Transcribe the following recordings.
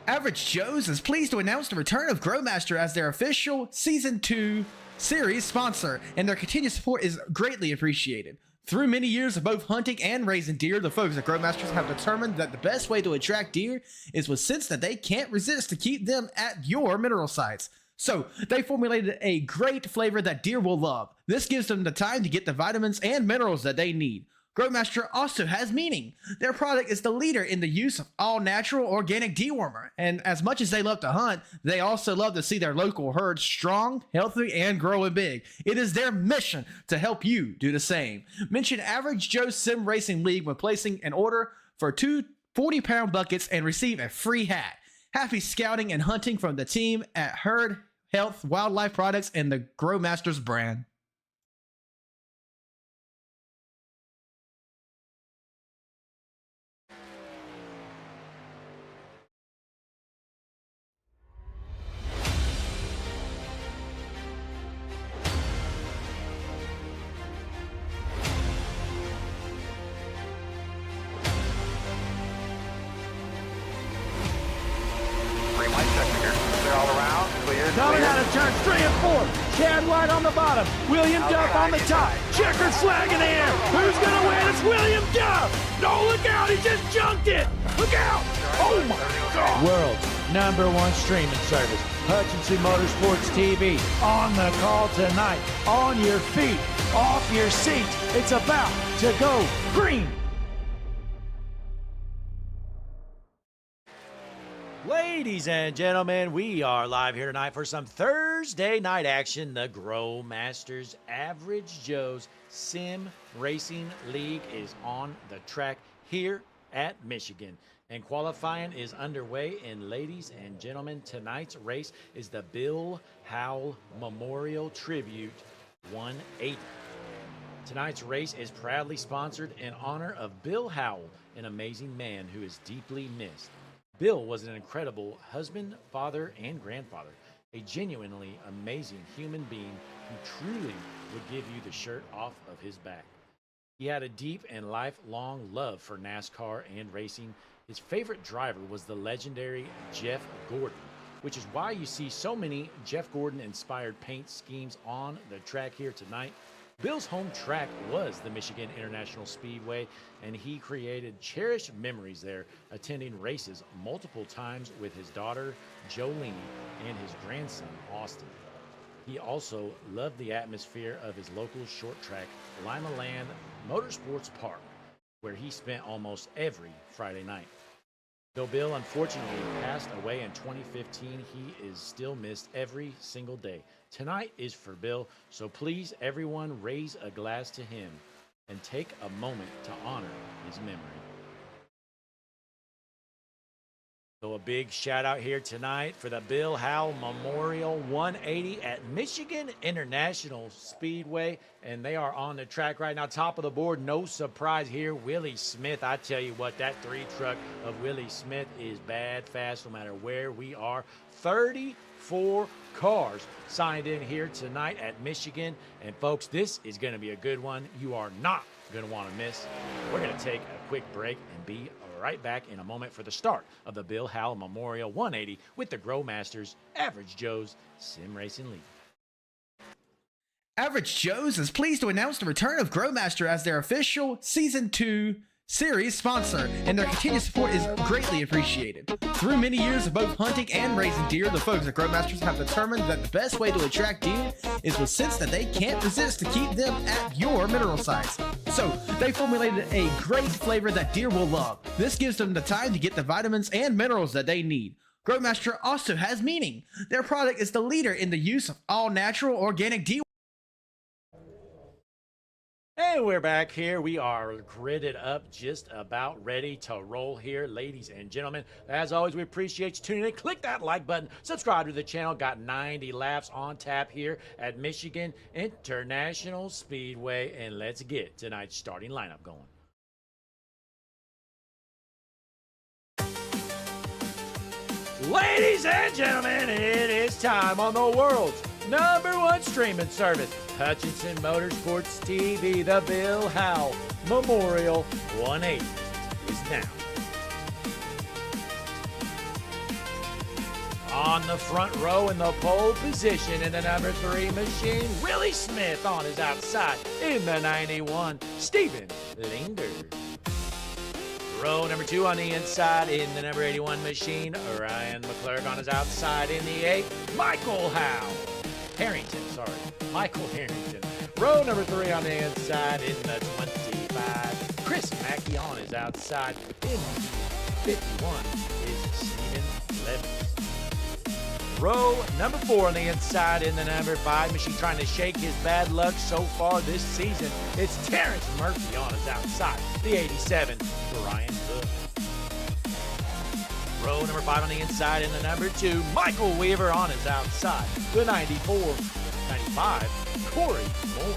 Average Joe's is pleased to announce the return of Growmaster as their official Season 2 series sponsor, and their continued support is greatly appreciated. Through many years of both hunting and raising deer, the folks at Growmasters have determined that the best way to attract deer is with scents that they can't resist to keep them at your mineral sites. So, they formulated a great flavor that deer will love. This gives them the time to get the vitamins and minerals that they need. Growmaster also has meaning. Their product is the leader in the use of all-natural organic dewormer, and as much as they love to hunt, they also love to see their local herds strong, healthy, and growing big. It is their mission to help you do the same. Mention Average Joe Sim Racing League when placing an order for 2 40-pound buckets and receive a free hat. Happy scouting and hunting from the team at Herd Health Wildlife Products and the Growmasters brand. Coming out of turns 3 and 4. Chad White on the bottom. William Duff on the top. Checkered flag in the air. Who's going to win? It's William Duff. No, look out. He just junked it. Look out. Oh, my God. World's #1 streaming service. Hutchinson Motorsports TV. On the call tonight. On your feet. Off your seat. It's about to go green. Ladies and gentlemen, we are live here tonight for some Thursday night action. The Growmasters Average Joe's Sim Racing League is on the track here at Michigan. And qualifying is underway. And ladies and gentlemen, tonight's race is the Bill Howell Memorial Tribute 180. Tonight's race is proudly sponsored in honor of Bill Howell, an amazing man who is deeply missed. Bill was an incredible husband, father, and grandfather, a genuinely amazing human being who truly would give you the shirt off of his back. He had a deep and lifelong love for NASCAR and racing. His favorite driver was the legendary Jeff Gordon, which is why you see so many Jeff Gordon-inspired paint schemes on the track here tonight. Bill's home track was the Michigan International Speedway, and he created cherished memories there, attending races multiple times with his daughter, Jolene, and his grandson, Austin. He also loved the atmosphere of his local short track, Lima Land Motorsports Park, where he spent almost every Friday night. Though Bill unfortunately passed away in 2015, he is still missed every single day. Tonight is for Bill, so please everyone raise a glass to him and take a moment to honor his memory. So a big shout out here tonight for the Bill Howell Memorial 180 at Michigan International Speedway. And they are on the track right now, top of the board. No surprise here, Willie Smith. I tell you what, that 3 truck of Willie Smith is bad fast no matter where we are. 34 cars signed in here tonight at Michigan. And folks, this is going to be a good one. You are not going to want to miss. We're going to take a quick break and be right back in a moment for the start of the Bill Howell Memorial 180 with the Growmasters Average Joe's Sim Racing League. Average Joe's is pleased to announce the return of Growmaster as their official Season 2 series sponsor, and their continued support is greatly appreciated. Through many years of both hunting and raising deer, the folks at Growmasters have determined that the best way to attract deer is with scents that they can't resist to keep them at your mineral sites. So, they formulated a great flavor that deer will love. This gives them the time to get the vitamins and minerals that they need. Growmaster also has meaning. Their product is the leader in the use of all-natural organic dewormer. And we're back here. We are gridded up, just about ready to roll here, ladies and gentlemen. As always, we appreciate you tuning in. Click that like button. Subscribe to the channel. Got 90 laps on tap here at Michigan International Speedway. And let's get tonight's starting lineup going. Ladies and gentlemen, it is time on the world's #1 streaming service, Hutchinson Motorsports TV. The Bill Howell Memorial 180 is now On the front row in the pole position in the number 3 machine, Willie Smith on his outside. In the 91, Steven Linder. Row number 2 on the inside in the number 81 machine, Ryan McClurg on his outside. In the 8, Michael Howell. Michael Harrington. Row number 3 on the inside in the 25, Chris Mackey on his outside. In 51 is Steven Levins. Row number 4 on the inside in the number 5 machine, trying to shake his bad luck so far this season. It's Terrence Murphy on his outside. The 87, Brian Hood. Row number 5 on the inside in the number 2, Michael Weaver on his outside. The 95, Corey Moore.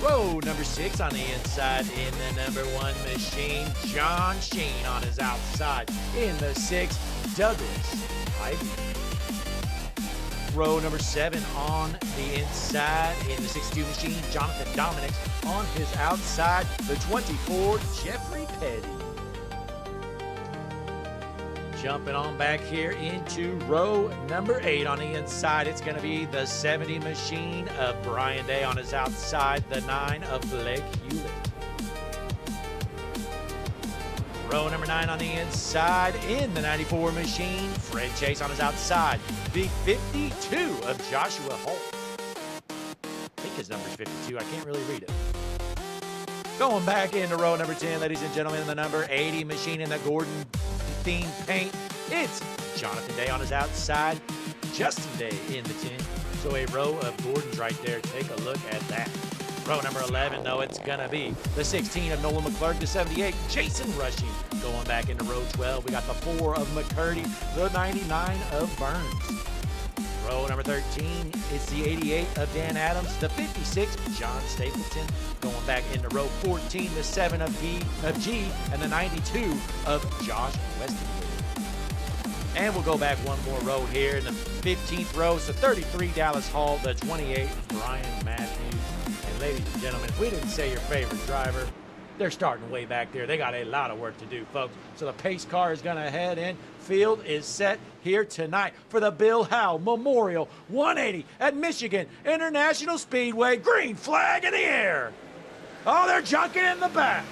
Row number 6 on the inside in the number 1 machine, John Sheen on his outside. In the 6, Douglas Ivy. Row number 7 on the inside in the 62 machine, Jonathan Dominic on his outside. The 24, Jeffrey Petty. Jumping on back here into row number 8 on the inside, it's going to be the 70 machine of Brian Day on his outside. The 9 of Blake Hewlett. Row number 9 on the inside in the 94 machine, Fred Chase on his outside. The 52 of Joshua Holt. I think his number's 52. I can't really read it. Going back into row number 10, ladies and gentlemen, the number 80 machine in the Gordon theme paint. It's Jonathan Day on his outside, Justin Day in the 10. So a row of Gordons right there. Take a look at that. Row number 11, though, it's going to be the 16 of Nolan McClurg, the 78, Jason Rushing. Going back into row 12, we got the 4 of McCurdy, the 99 of Burns. Row number 13, it's the 88 of Dan Adams, the 56, John Stapleton. Going back into row 14, the 7 of G, and the 92 of Josh Weston. And we'll go back one more row here in the 15th row. It's the 33 Dallas Hall, the 28 Brian Matthews. And ladies and gentlemen, if we didn't say your favorite driver, they're starting way back there. They got a lot of work to do, folks. So the pace car is going to head in. Field is set here tonight for the Bill Howell Memorial 180 at Michigan International Speedway. Green flag in the air. Oh, they're junking in the back.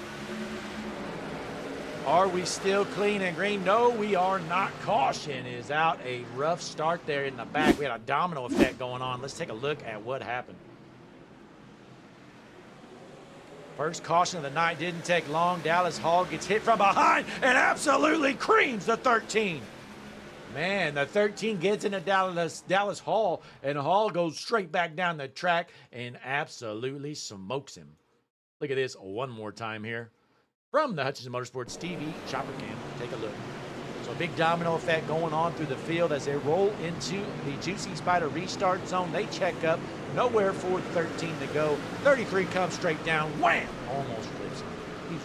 Are we still clean and green? No, we are not. Caution is out. A rough start there in the back. We had a domino effect going on. Let's take a look at what happened. First caution of the night didn't take long. Dallas Hall gets hit from behind and absolutely creams the 13. Man, the 13 gets into Dallas Hall, and Hall goes straight back down the track and absolutely smokes him. Look at this one more time here. From the Hutchinson Motorsports TV chopper cam, take a look. So a big domino effect going on through the field as they roll into the Juicy Spider restart zone. They check up, nowhere for 13 to go. 33 comes straight down, wham! Almost flips him. He's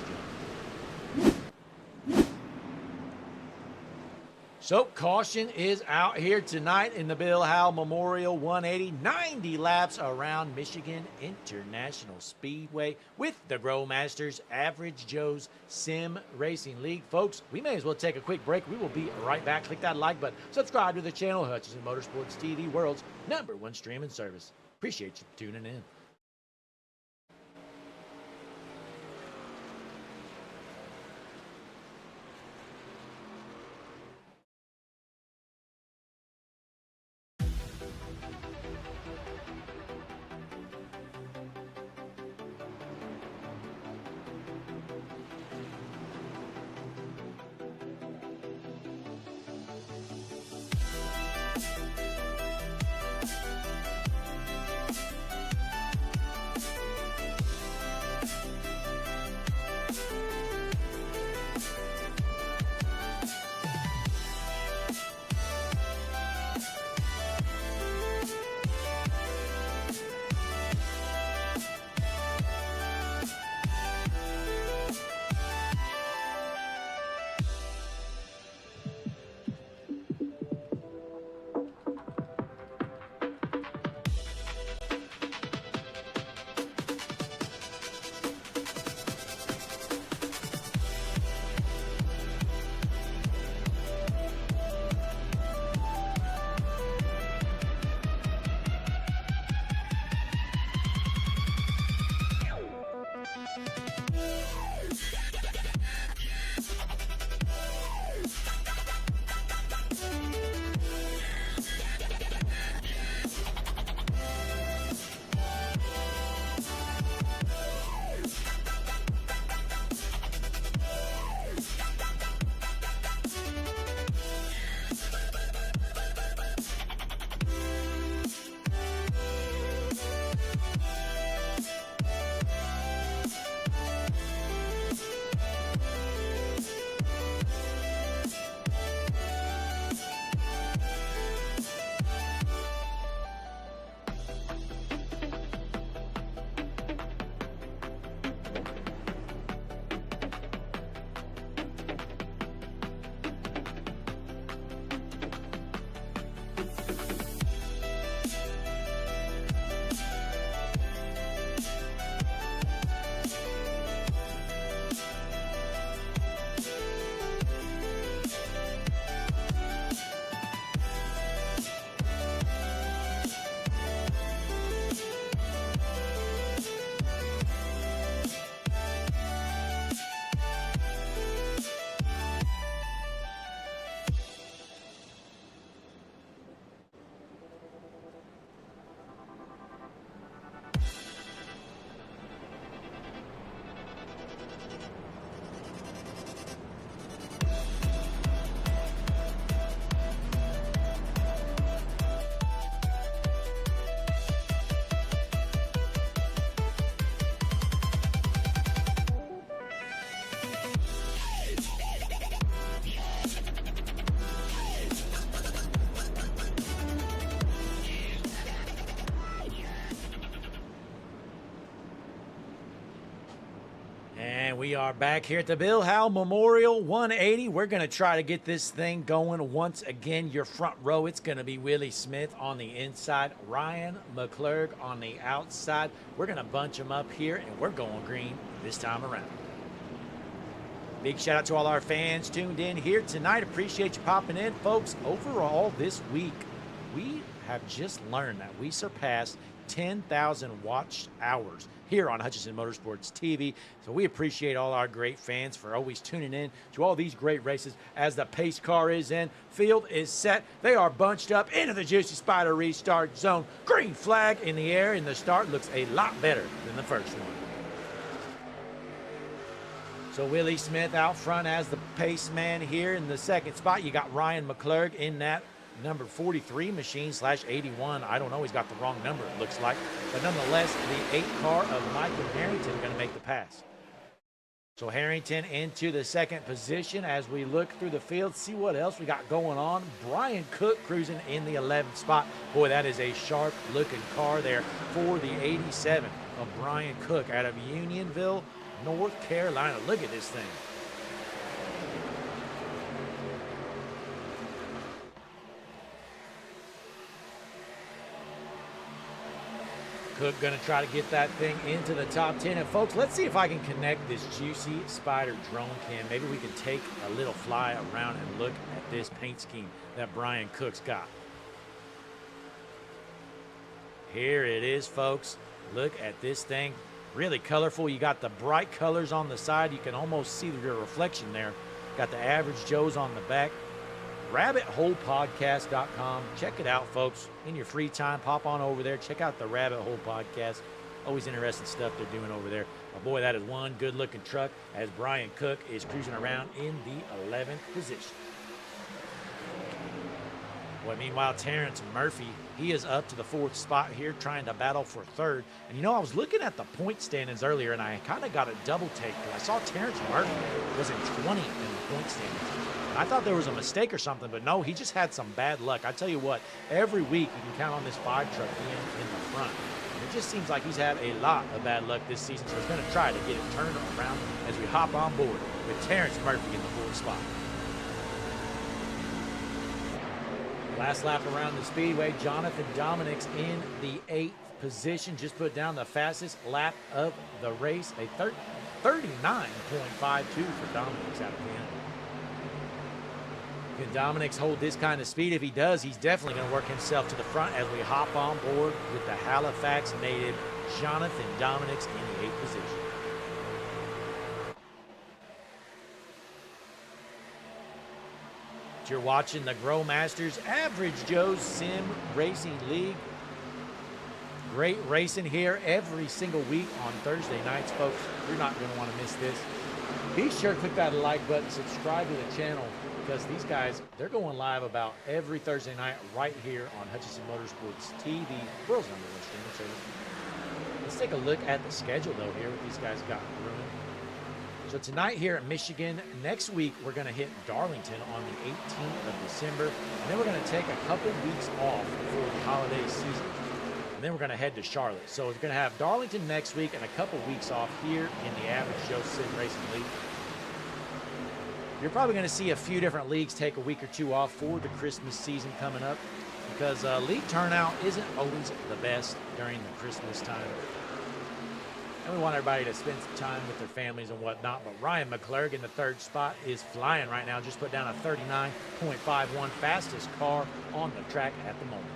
jumping. So caution is out here tonight in the Bill Howell Memorial 180. 90 laps around Michigan International Speedway with the Growmasters Average Joe's Sim Racing League. Folks, we may as well take a quick break. We will be right back. Click that like button. Subscribe to the channel, Hutchinson Motorsports TV, world's #1 streaming service. Appreciate you tuning in. And we are back here at the Bill Howell Memorial 180. We're going to try to get this thing going once again. Your front row, it's going to be Willie Smith on the inside, Ryan McClurg on the outside. We're going to bunch them up here, and we're going green this time around. Big shout out to all our fans tuned in here tonight. Appreciate you popping in, folks. Overall, this week, we have just learned that we surpassed 10,000 watched hours here on Hutchinson Motorsports TV. So we appreciate all our great fans for always tuning in to all these great races as the pace car is in. Field is set. They are bunched up into the Juicy Spider restart zone. Green flag in the air, and the start looks a lot better than the first one. So Willie Smith out front as the pace man here in the second spot. You got Ryan McClurg in that number 43 machine / 81. I don't know, he's got the wrong number, it looks like. But nonetheless, the 8 car of Michael Harrington going to make the pass. So Harrington into the second position as we look through the field, see what else we got going on. Brian Cook cruising in the 11th spot. Boy, that is a sharp looking car there for the 87 of Brian Cook out of Unionville, North Carolina. Look at this thing. Cook going to try to get that thing into the top 10. And folks, let's see if I can connect this Juicy Spider drone cam. Maybe we can take a little fly around and look at this paint scheme that Brian Cook's got. Here it is, folks. Look at this thing. Really colorful. You got the bright colors on the side. You can almost see your reflection there. Got the Average Joes on the back. RabbitHolePodcast.com. Check it out, folks. In your free time, pop on over there. Check out the Rabbit Hole Podcast. Always interesting stuff they're doing over there. But boy, that is one good-looking truck as Brian Cook is cruising around in the 11th position. Boy, meanwhile, Terrence Murphy, he is up to the 4th spot here, trying to battle for 3rd. And you know, I was looking at the point standings earlier, and I kind of got a double take. I saw Terrence Murphy was in 20 in the point standings. I thought there was a mistake or something, but no, he just had some bad luck. I tell you what, every week you can count on this 5 truck being in the front. And it just seems like he's had a lot of bad luck this season, so he's going to try to get it turned around as we hop on board with Terrence Murphy in the 4th spot. Last lap around the speedway, Jonathan Dominick's in the 8th position. Just put down the fastest lap of the race, a 39.52 for Dominick's out of 10. Can Dominick's hold this kind of speed? If he does, he's definitely going to work himself to the front as we hop on board with the Halifax native Jonathan Dominick's in the 8th position. You're watching the Grow Masters Average Joe's Sim Racing League. Great racing here every single week on Thursday nights, folks. You're not going to want to miss this. Be sure to click that like button, subscribe to the channel, because these guys, they're going live about every Thursday night right here on Hutchinson Motorsports TV, world's #1 streaming service. Let's take a look at the schedule, though, here, what these guys got brewing. So tonight here at Michigan, next week we're going to hit Darlington on the 18th of December, and then we're going to take a couple weeks off for the holiday season, and then we're going to head to Charlotte. So we're going to have Darlington next week and a couple weeks off here in the Average Joe Sim Racing League. You're probably going to see a few different leagues take a week or two off for the Christmas season coming up, because league turnout isn't always the best during the Christmas time. And we want everybody to spend some time with their families and whatnot. But Ryan McClurg in the 3rd spot is flying right now. Just put down a 39.51, fastest car on the track at the moment.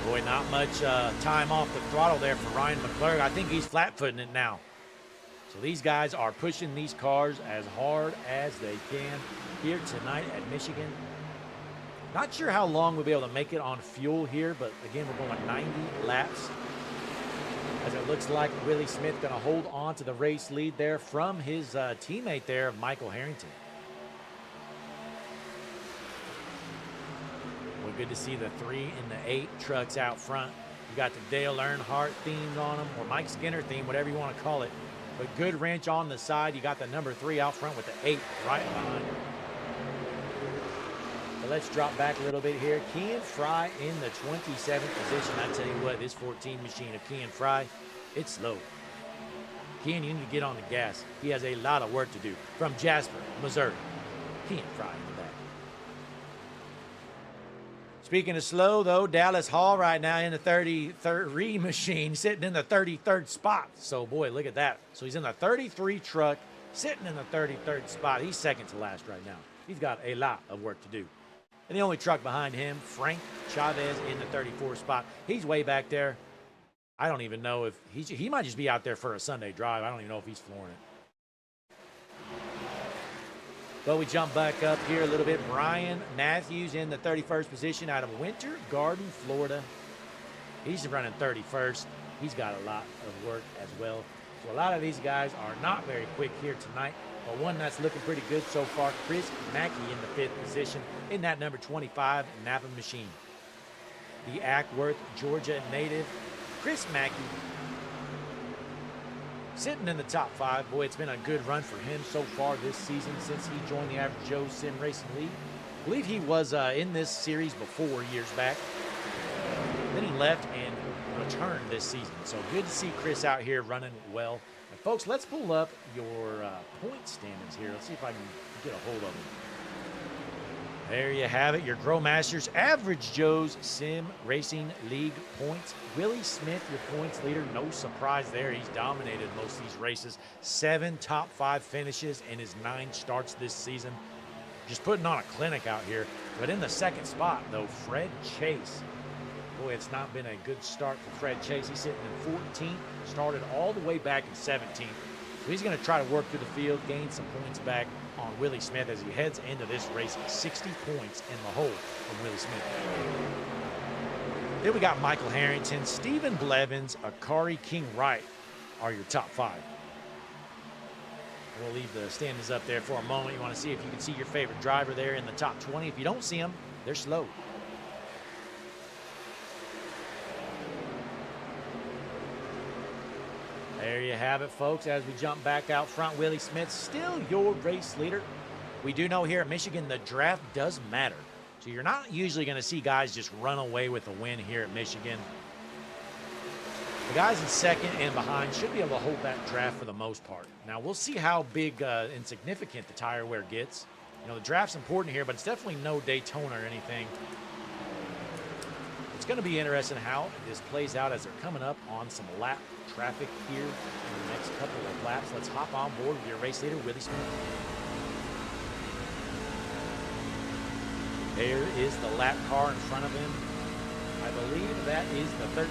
Boy, not much time off the throttle there for Ryan McClurg. I think he's flat-footing it now. So these guys are pushing these cars as hard as they can here tonight at Michigan. Not sure how long we'll be able to make it on fuel here, but again, we're going 90 laps. As it looks like Willie Smith going to hold on to the race lead there from his teammate there, Michael Harrington. Well, good to see the 3 and the 8 trucks out front. You got the Dale Earnhardt themed on them, or Mike Skinner theme, whatever you want to call it. But good wrench on the side. You got the number 3 out front with the 8 right behind. The let's drop back a little bit here. Ken Fry in the 27th position. I tell you what, this 14 machine of Ken Fry, it's slow. Ken, you need to get on the gas. He has a lot of work to do. From Jasper, Missouri, Ken Fry in the back. Speaking of slow, though, Dallas Hall right now in the 33 machine, sitting in the 33rd spot. So, boy, look at that. So he's in the 33 truck, sitting in the 33rd spot. He's second to last right now. He's got a lot of work to do. And the only truck behind him, Frank Chavez in the 34th spot. He's way back there. I don't even know if he might just be out there for a Sunday drive. I don't even know if he's flooring it. But we jump back up here a little bit. Brian Matthews in the 31st position out of Winter Garden, Florida. He's running 31st. He's got a lot of work as well. So a lot of these guys are not very quick here tonight. But one that's looking pretty good so far, Chris Mackey in the 5th position in that number 25 Napa machine. The Ackworth, Georgia native, Chris Mackey, sitting in the top 5. Boy, it's been a good run for him so far this season since he joined the Average Joe Sim Racing League. I believe he was in this series before years back. Then he left and returned this season. So good to see Chris out here running well. And folks, let's pull up your point standings here. Let's see if I can get a hold of them. There you have it, your Grow Masters Average Joe's Sim Racing League points. Willie Smith, your points leader. No surprise there. He's dominated most of these races. 7 top 5 finishes in his 9 starts this season. Just putting on a clinic out here. But in the 2nd spot, though, Fred Chase. Boy, it's not been a good start for Fred Chase. He's sitting in 14th, started all the way back in 17th. So he's going to try to work through the field, gain some points back on Willie Smith as he heads into this race. 60 points in the hole from Willie Smith. Then we got Michael Harrington, Stephen Blevins, Akari King Wright are your top 5. We'll leave the standings up there for a moment. You want to see if you can see your favorite driver there in the top 20. If you don't see them, they're slow. There you have it, folks. As we jump back out front, Willie Smith, still your race leader. We do know here at Michigan, the draft does matter. So you're not usually going to see guys just run away with a win here at Michigan. The guys in 2nd and behind should be able to hold that draft for the most part. Now, we'll see how big and significant the tire wear gets. You know, the draft's important here, but it's definitely no Daytona or anything. It's going to be interesting how this plays out as they're coming up on some lap traffic here in the next couple of laps. Let's hop on board with your race leader, Willie Smith. There is the lap car in front of him. I believe that is the 13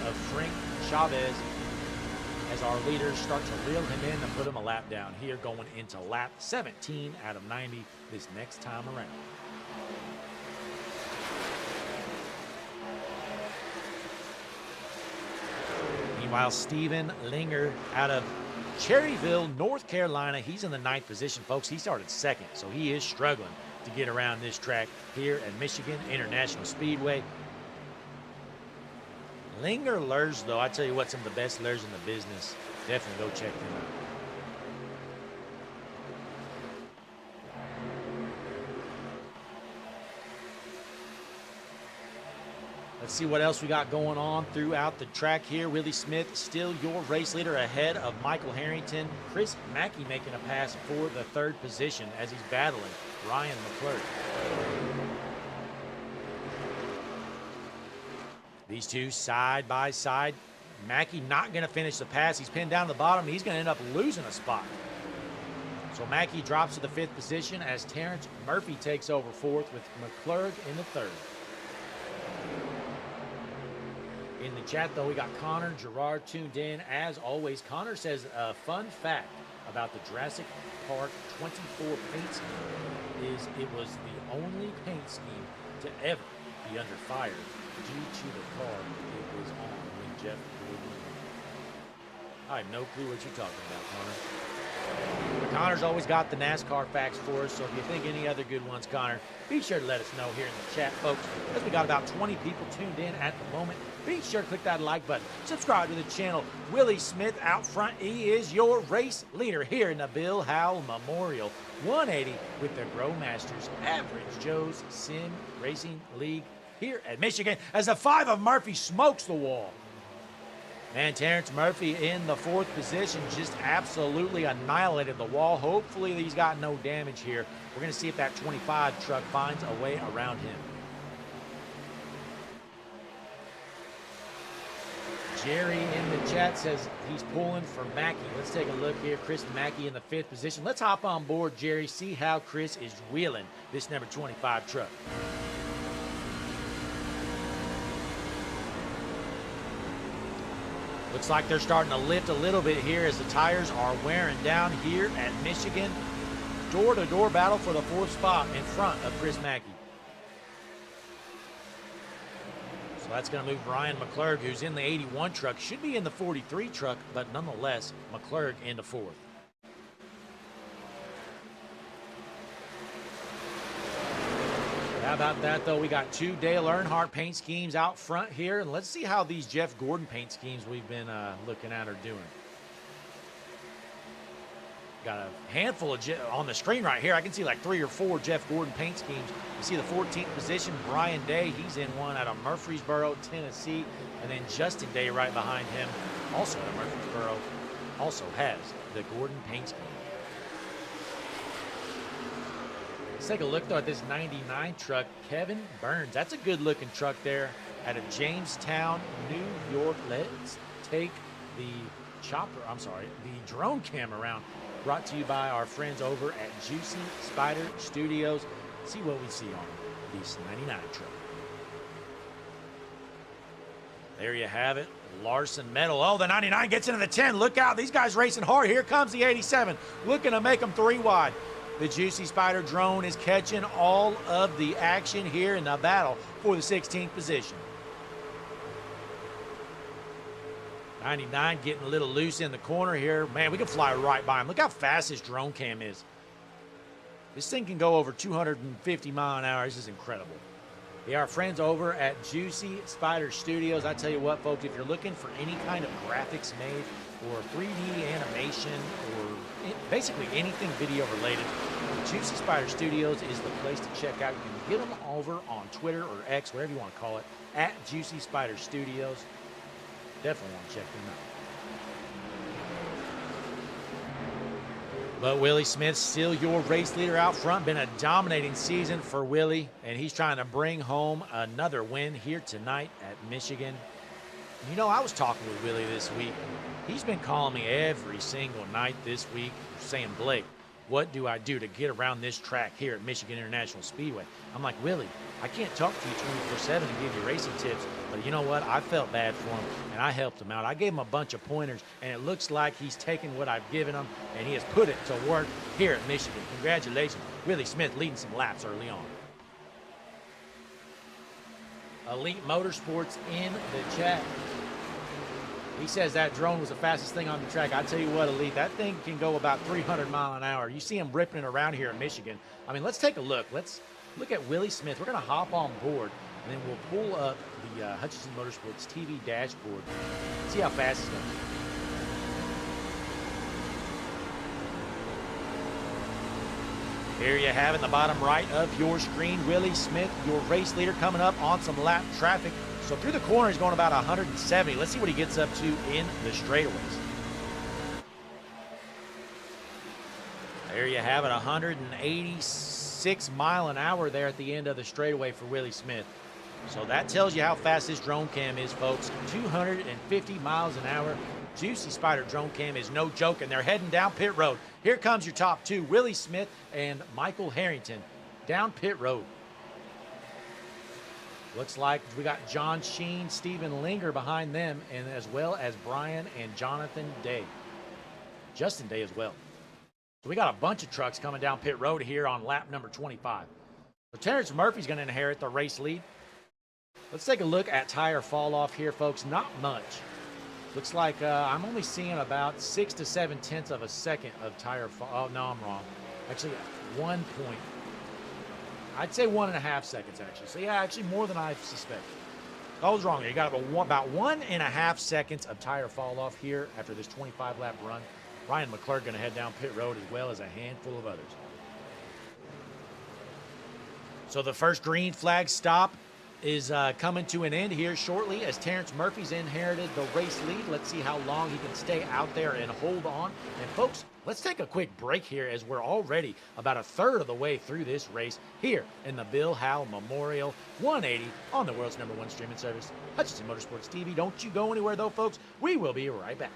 of Frank Chavez as our leaders start to reel him in and put him a lap down here going into lap 17 out of 90 this next time around. Meanwhile, Steven Linger out of Cherryville, North Carolina. He's in the 9th position, folks. He started 2nd, so he is struggling to get around this track here at Michigan International Speedway. Linger lures, though, I tell you what, some of the best lures in the business. Definitely go check them out. Let's see what else we got going on throughout the track here. Willie Smith, still your race leader ahead of Michael Harrington. Chris Mackey making a pass for the 3rd position as he's battling Ryan McClure. These two side by side. Mackey not going to finish the pass. He's pinned down to the bottom. He's going to end up losing a spot. So Mackey drops to the 5th position as Terrence Murphy takes over 4th with McClurg in the 3rd. In the chat, though, we got Connor Gerard tuned in. As always, Connor says a fun fact about the Jurassic Park 24 paint scheme is it was the only paint scheme to ever be under fire due to the car it was on when Jeff Gordon. I have no clue what you're talking about, Connor. Connor's always got the NASCAR facts for us, so if you think any other good ones, Connor, be sure to let us know here in the chat, folks. As we got about 20 people tuned in at the moment, be sure to click that like button. Subscribe to the channel. Willie Smith out front. He is your race leader here in the Bill Howell Memorial 180 with the Growmasters Average Joe's Sim Racing League here at Michigan as the 5 of Murphy smokes the wall. And Terrence Murphy in the 4th position just absolutely annihilated the wall. Hopefully he's got no damage here. We're going to see if that 25 truck finds a way around him. Jerry in the chat says he's pulling for Mackey. Let's take a look here. Chris Mackey in the 5th position. Let's hop on board, Jerry, see how Chris is wheeling this number 25 truck. Looks like they're starting to lift a little bit here as the tires are wearing down here at Michigan. Door-to-door battle for the 4th spot in front of Chris Mackey. So that's going to move Brian McClurg, who's in the 81 truck. Should be in the 43 truck, but nonetheless, McClurg into 4th. How about that, though? We got 2 Dale Earnhardt paint schemes out front here, and let's see how these Jeff Gordon paint schemes we've been looking at are doing. Got a handful of on the screen right here. I can see like 3 or 4 Jeff Gordon paint schemes. You see the 14th position, Brian Day. He's in one out of Murfreesboro, Tennessee. And then Justin Day right behind him, also out of Murfreesboro, also has the Gordon paint scheme. Let's take a look, though, at this 99 truck, Kevin Burns. That's a good-looking truck there out of Jamestown, New York. Let's take the the drone cam around. Brought to you by our friends over at Juicy Spider Studios. See what we see on this 99 truck. There you have it. Larson Metal. Oh, the 99 gets into the 10. Look out. These guys racing hard. Here comes the 87. Looking to make them 3 wide. The Juicy Spider drone is catching all of the action here in the battle for the 16th position. 99 getting a little loose in the corner here. Man, we can fly right by him. Look how fast this drone cam is. This thing can go over 250 miles an hour. This is incredible. They are friends over at Juicy Spider Studios. I tell you what, folks, if you're looking for any kind of graphics made or 3D animation or basically anything video related, Juicy Spider Studios is the place to check out. You can get them over on Twitter or X, whatever you want to call it, at Juicy Spider Studios. Definitely want to check them out. But Willie Smith, still your race leader out front. Been a dominating season for Willie, and he's trying to bring home another win here tonight at Michigan. You know, I was talking with Willie this week. He's been calling me every single night this week saying, Blake, what do I do to get around this track here at Michigan International Speedway? I'm like, Willie, I can't talk to you 24/7 and give you racing tips, but you know what? I felt bad for him, and I helped him out. I gave him a bunch of pointers, and it looks like he's taken what I've given him, and he has put it to work here at Michigan. Congratulations. Willie Smith leading some laps early on. Elite Motorsports in the chat. He says that drone was the fastest thing on the track. I tell you what, Elite, that thing can go about 300 miles an hour. You see him ripping it around here in Michigan. I mean, let's take a look. Let's look at Willie Smith. We're going to hop on board, and then we'll pull up the Hutchinson Motorsports TV dashboard. See how fast he's going. Here you have in the bottom right of your screen, Willie Smith, your race leader, coming up on some lap traffic. So through the corner, he's going about 170. Let's see what he gets up to in the straightaways. There you have it, 186 mile an hour there at the end of the straightaway for Willie Smith. So that tells you how fast this drone cam is, folks. 250 miles an hour. Juicy Spider drone cam is no joke, and they're heading down pit road. Here comes your top two, Willie Smith and Michael Harrington, down pit road. Looks like we got John Sheen, Stephen Linger behind them, and as well as Brian and Jonathan Day. Justin Day as well. So we got a bunch of trucks coming down pit road here on lap number 25. So Terrence Murphy's going to inherit the race lead. Let's take a look at tire fall off here, folks. Not much. Looks like I'm only seeing about 6 to 7 tenths of a second of tire fall. Oh, no, I'm wrong. Actually, 1 point. I'd say 1.5 seconds, actually. So, yeah, actually more than I suspected. I was wrong there. You got about 1.5 seconds of tire fall off here after this 25-lap run. Ryan McClurg going to head down pit road as well as a handful of others. So the first green flag stop is coming to an end here shortly as Terrence Murphy's inherited the race lead. Let's see how long he can stay out there and hold on. And folks, let's take a quick break here as we're already about a third of the way through this race here in the Bill Howell Memorial 180 on the world's #1 streaming service, Hutchinson Motorsports TV. Don't you go anywhere though, folks. We will be right back.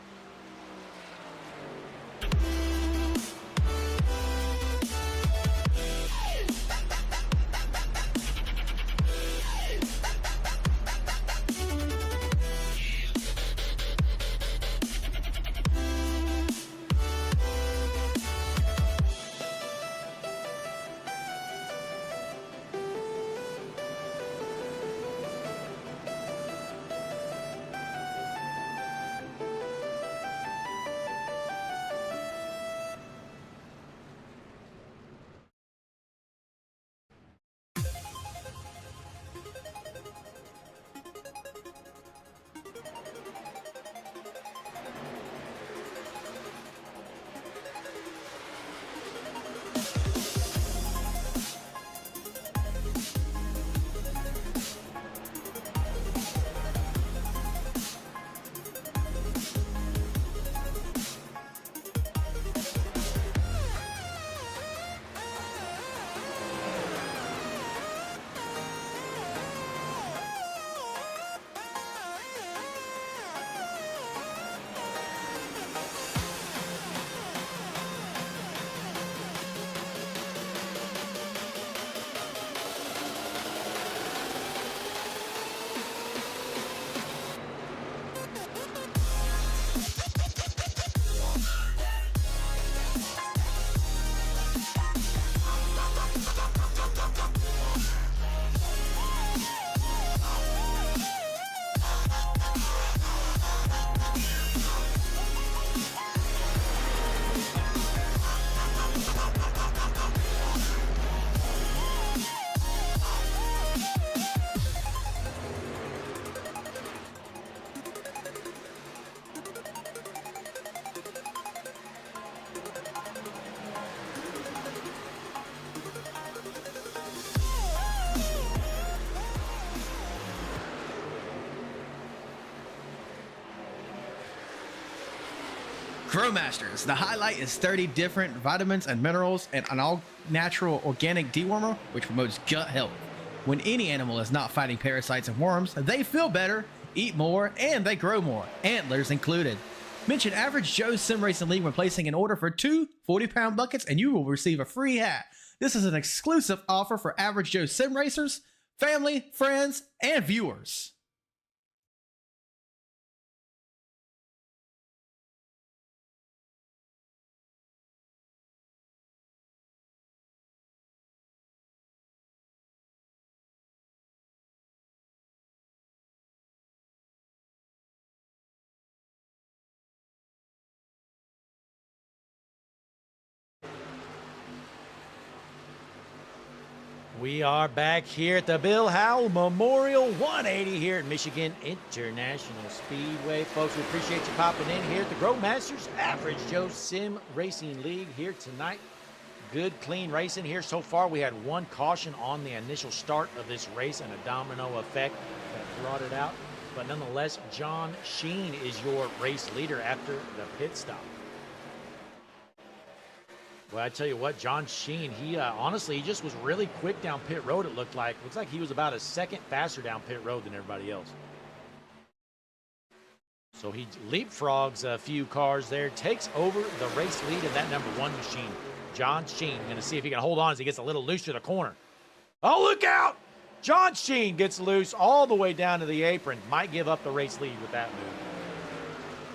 Growmasters. The highlight is 30 different vitamins and minerals and an all-natural organic dewormer, which promotes gut health. When any animal is not fighting parasites and worms, they feel better, eat more, and they grow more, antlers included. Mention Average Joe's Sim Racing League when placing an order for 2 40-pound buckets and you will receive a free hat. This is an exclusive offer for Average Joe Sim Racers, family, friends, and viewers. We are back here at the Bill Howell Memorial 180 here at Michigan International Speedway. Folks, we appreciate you popping in here at the Growmasters Average Joe Sim Racing League here tonight. Good, clean racing here so far. We had one caution on the initial start of this race and a domino effect that brought it out. But nonetheless, John Sheen is your race leader after the pit stop. Well, I tell you what, John Sheen, he honestly, he just was really quick down pit road, it looked like. Looks like he was about a second faster down pit road than everybody else. So he leapfrogs a few cars there, takes over the race lead in that #1 machine. John Sheen, going to see if he can hold on as he gets a little loose to the corner. Oh, look out! John Sheen gets loose all the way down to the apron. Might give up the race lead with that move.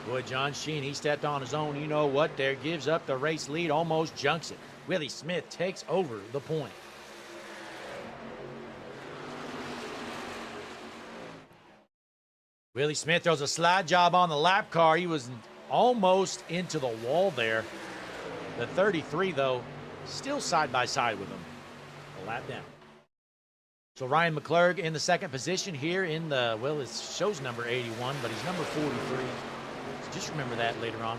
Boy, John Sheen, he stepped on his own. You know what? There, gives up the race lead, almost junks it. Willie Smith takes over the point. Willie Smith throws a slide job on the lap car. He was almost into the wall there. The 33, though, still side by side with him. A lap down. So Ryan McClurg in the second position here in the, well, it shows number 81, but he's number 43. So just remember that later on.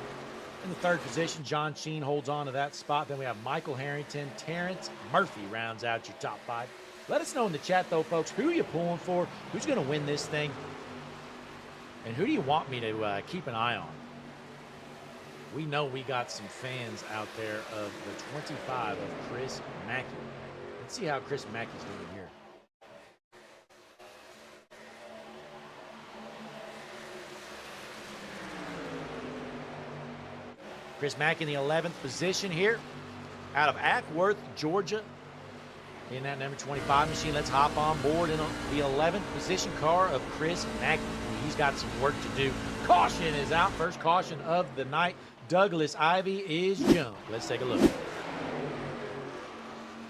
In the third position, John Sheen holds on to that spot. Then we have Michael Harrington. Terrence Murphy rounds out your top 5. Let us know in the chat, though, folks, who are you pulling for? Who's going to win this thing? And who do you want me to keep an eye on? We know we got some fans out there of the 25 of Chris Mackey. Let's see how Chris Mackey's doing here. Chris Mackey in the 11th position here out of Ackworth, Georgia. In that number 25 machine, let's hop on board in the 11th position car of Chris Mackey. He's got some work to do. Caution is out. First caution of the night. Douglas Ivy is jumped. Let's take a look.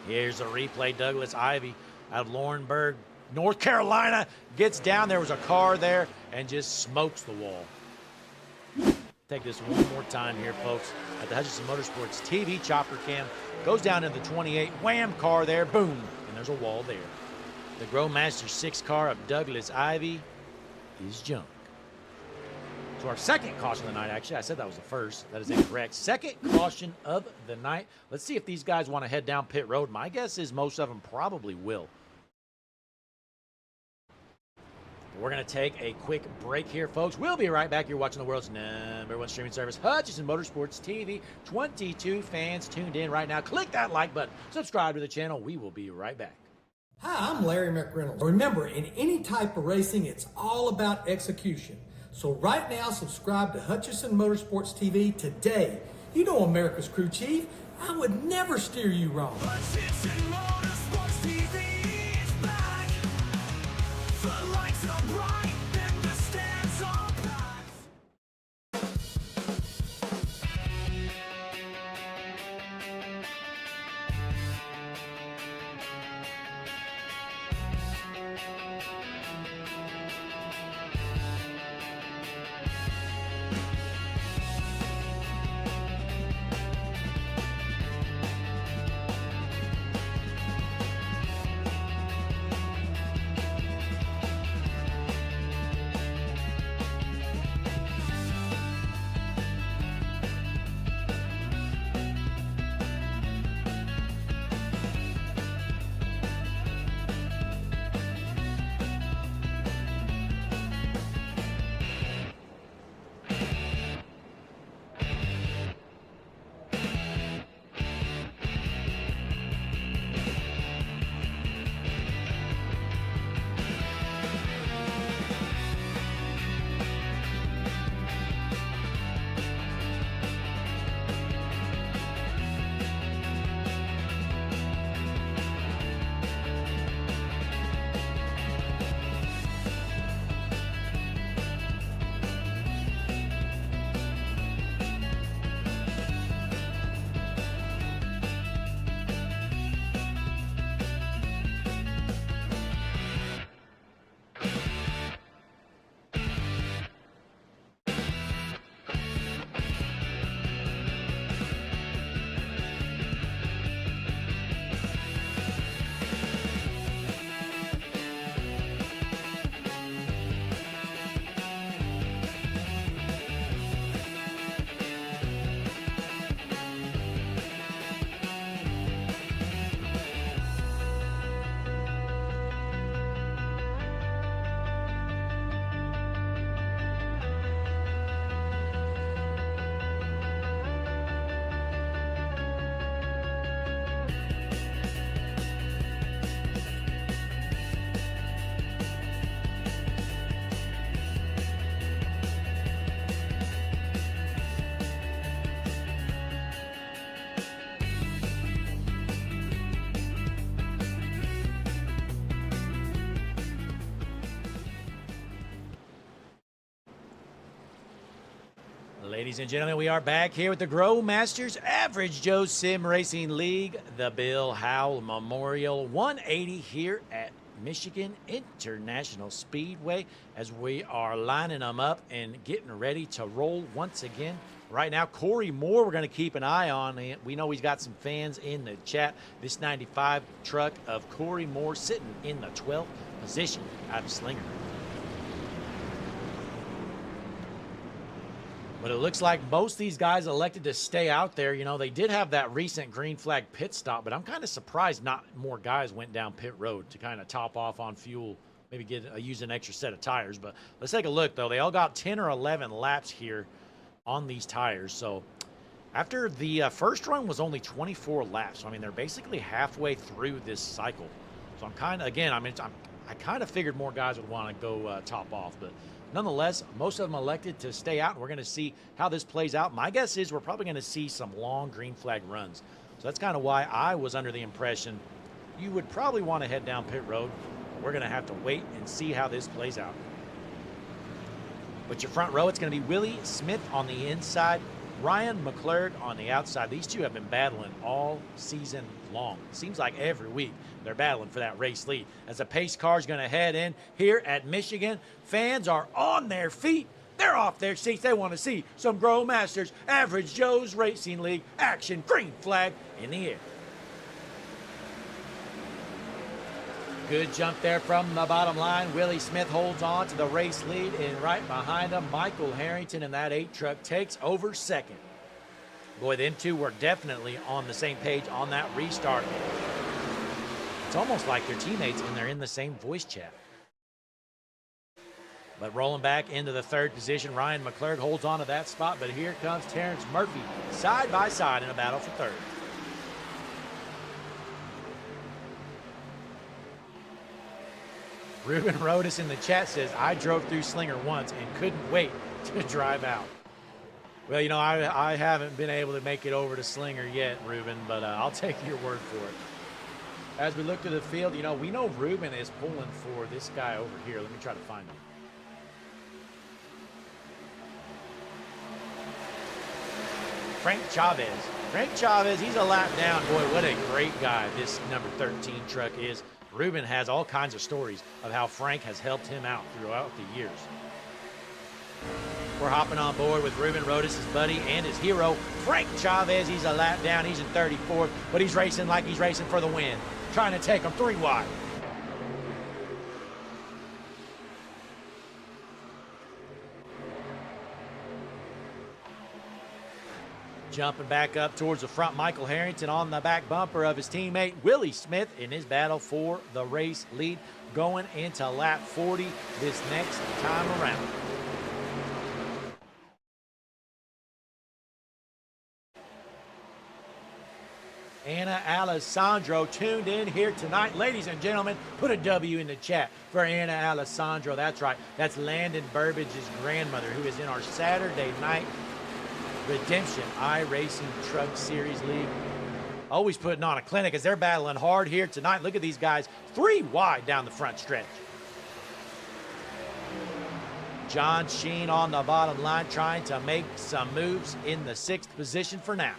Here's a replay. Douglas Ivy out of Laurinburg, North Carolina, gets down. There was a car there and just smokes the wall. Take this one more time here, folks, at the Hutchinson Motorsports TV chopper cam. Goes down in the 28, wham, car there, boom, and there's a wall there. The Growmaster 6 car of Douglas Ivy is junk. So our second caution of the night, actually, I said that was the first. That is incorrect. Second caution of the night. Let's see if these guys want to head down pit road. My guess is most of them probably will. We're going to take a quick break here, folks. We'll be right back. You're watching the world's #1 streaming service, Hutchinson Motorsports TV. 22 fans tuned in right now. Click that like button. Subscribe to the channel. We will be right back. Hi, I'm Larry McReynolds. Remember, in any type of racing, it's all about execution. So right now, subscribe to Hutchinson Motorsports TV today. You know America's crew chief. I would never steer you wrong. Hutchinson Motorsports TV is back. The lights are bright and the stands are packed. Ladies and gentlemen, we are back here with the Growmasters Average Joe Sim Racing League, the Bill Howell Memorial 180 here at Michigan International Speedway as we are lining them up and getting ready to roll once again. Right now, Corey Moore, we're going to keep an eye on. We know he's got some fans in the chat. This 95 truck of Corey Moore sitting in the 12th position out of Slinger. But it looks like most of these guys elected to stay out there. You know, they did have that recent green flag pit stop, but I'm kind of surprised not more guys went down pit road to kind of top off on fuel, maybe use an extra set of tires. But let's take a look, though. They all got 10 or 11 laps here on these tires. So after the first run was only 24 laps. So, I mean, they're basically halfway through this cycle. So I'm kind of, again, I mean, I kind of figured more guys would want to go top off, but nonetheless, most of them elected to stay out, and we're going to see how this plays out. My guess is we're probably going to see some long green flag runs. So that's kind of why I was under the impression you would probably want to head down pit road. We're going to have to wait and see how this plays out. But your front row, it's going to be Willie Smith on the inside, Ryan McClurg on the outside. These two have been battling all season long. Seems like every week they're battling for that race lead. As the pace car is going to head in here at Michigan, fans are on their feet. They're off their seats. They want to see some Grow Masters Average Joe's Racing League action. Green flag in the air. Good jump there from the bottom line. Willie Smith holds on to the race lead, and right behind him, Michael Harrington in that 8 truck takes over second. Boy, them two were definitely on the same page on that restart. It's almost like they're teammates and they're in the same voice chat. But rolling back into the 3rd position, Ryan McClurg holds on to that spot, but here comes Terrence Murphy side by side in a battle for 3rd. Ruben Rodas in the chat says, I drove through Slinger once and couldn't wait to drive out. Well, you know, I haven't been able to make it over to Slinger yet, Ruben, but I'll take your word for it. As we look to the field, you know, we know Ruben is pulling for this guy over here. Let me try to find him. Frank Chavez. Frank Chavez, he's a lap down. Boy, what a great guy this number 13 truck is. Ruben has all kinds of stories of how Frank has helped him out throughout the years. We're hopping on board with Ruben Rodas, his buddy and his hero, Frank Chavez. He's a lap down. He's in 34th, but he's racing like he's racing for the win. Trying to take him 3 wide. Jumping back up towards the front, Michael Harrington on the back bumper of his teammate Willie Smith in his battle for the race lead, going into lap 40 this next time around. Anna Alessandro tuned in here tonight. Ladies and gentlemen, put a W in the chat for Anna Alessandro. That's right. That's Landon Burbage's grandmother, who is in our Saturday night Redemption iRacing Truck Series League. Always putting on a clinic as they're battling hard here tonight. Look at these guys, 3 wide down the front stretch. John Sheen on the bottom line trying to make some moves in the 6th position for now.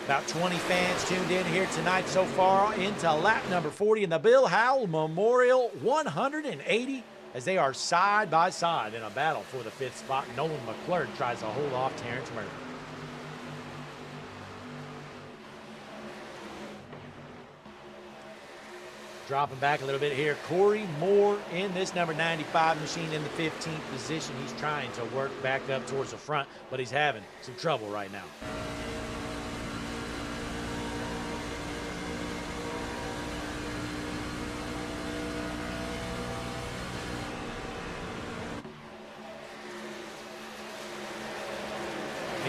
About 20 fans tuned in here tonight so far into lap number 40 in the Bill Howell Memorial 180 as they are side by side in a battle for the 5th spot. Nolan McClurg tries to hold off Terrence Murphy. Dropping back a little bit here, Corey Moore in this number 95 machine in the 15th position. He's trying to work back up towards the front, but he's having some trouble right now.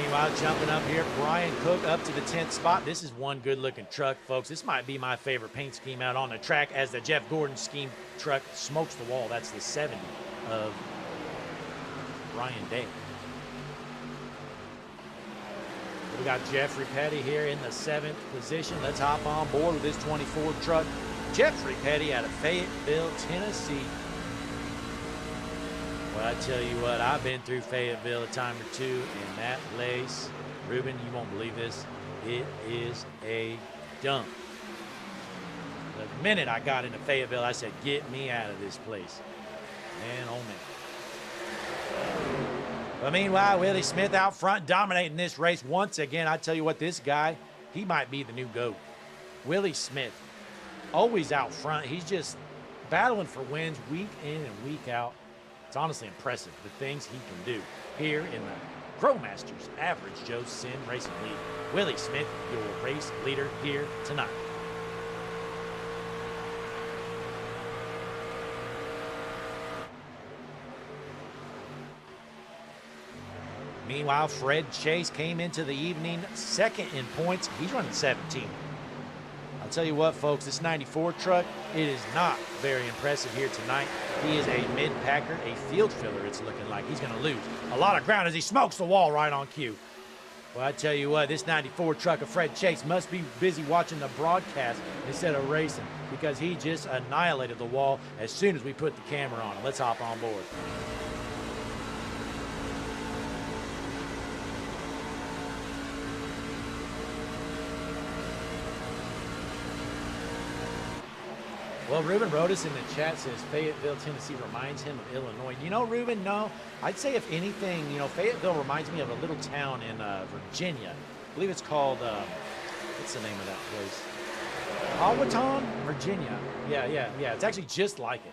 Meanwhile, jumping up here, Brian Cook up to the 10th spot. This is one good-looking truck, folks. This might be my favorite paint scheme out on the track as the Jeff Gordon scheme truck smokes the wall. That's the 70 of Ryan Day. We got Jeffrey Petty here in the 7th position. Let's hop on board with this 24 truck. Jeffrey Petty out of Fayetteville, Tennessee. Well, I tell you what, I've been through Fayetteville a time or two, and that place, Ruben, you won't believe this, it is a dump. The minute I got into Fayetteville, I said, get me out of this place. Man, oh man. But meanwhile, Willie Smith out front dominating this race once again. I tell you what, this guy, he might be the new GOAT. Willie Smith, always out front. He's just battling for wins week in and week out. It's honestly impressive, the things he can do here in the Growmasters Average Joe Sim Racing League. Willie Smith, your race leader here tonight. Meanwhile, Fred Chase came into the evening second in points. He's running 17. I'll tell you what, folks, this 94 truck, it is not very impressive here tonight. He is a mid-packer, a field filler, it's looking like. He's going to lose a lot of ground as he smokes the wall right on cue. Well, I tell you what, this 94 truck of Fred Chase must be busy watching the broadcast instead of racing, because he just annihilated the wall as soon as we put the camera on him. Let's hop on board. Well, Ruben Rodas in the chat says Fayetteville, Tennessee reminds him of Illinois. You know, Ruben, no. I'd say if anything, you know, Fayetteville reminds me of a little town in Virginia. I believe it's called, what's the name of that place? Powhatan, Virginia. Yeah. It's actually just like it.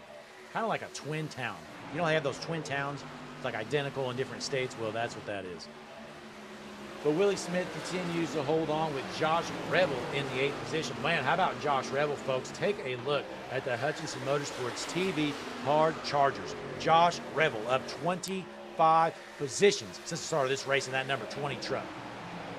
Kind of like a twin town. You know, they have those twin towns. It's like identical in different states. Well, that's what that is. But Willie Smith continues to hold on with Josh Rebel in the 8th position. Man, how about Josh Rebel, folks? Take a look at the Hutchinson Motorsports TV hard chargers. Josh Rebel up 25 positions since the start of this race in that number 20 truck.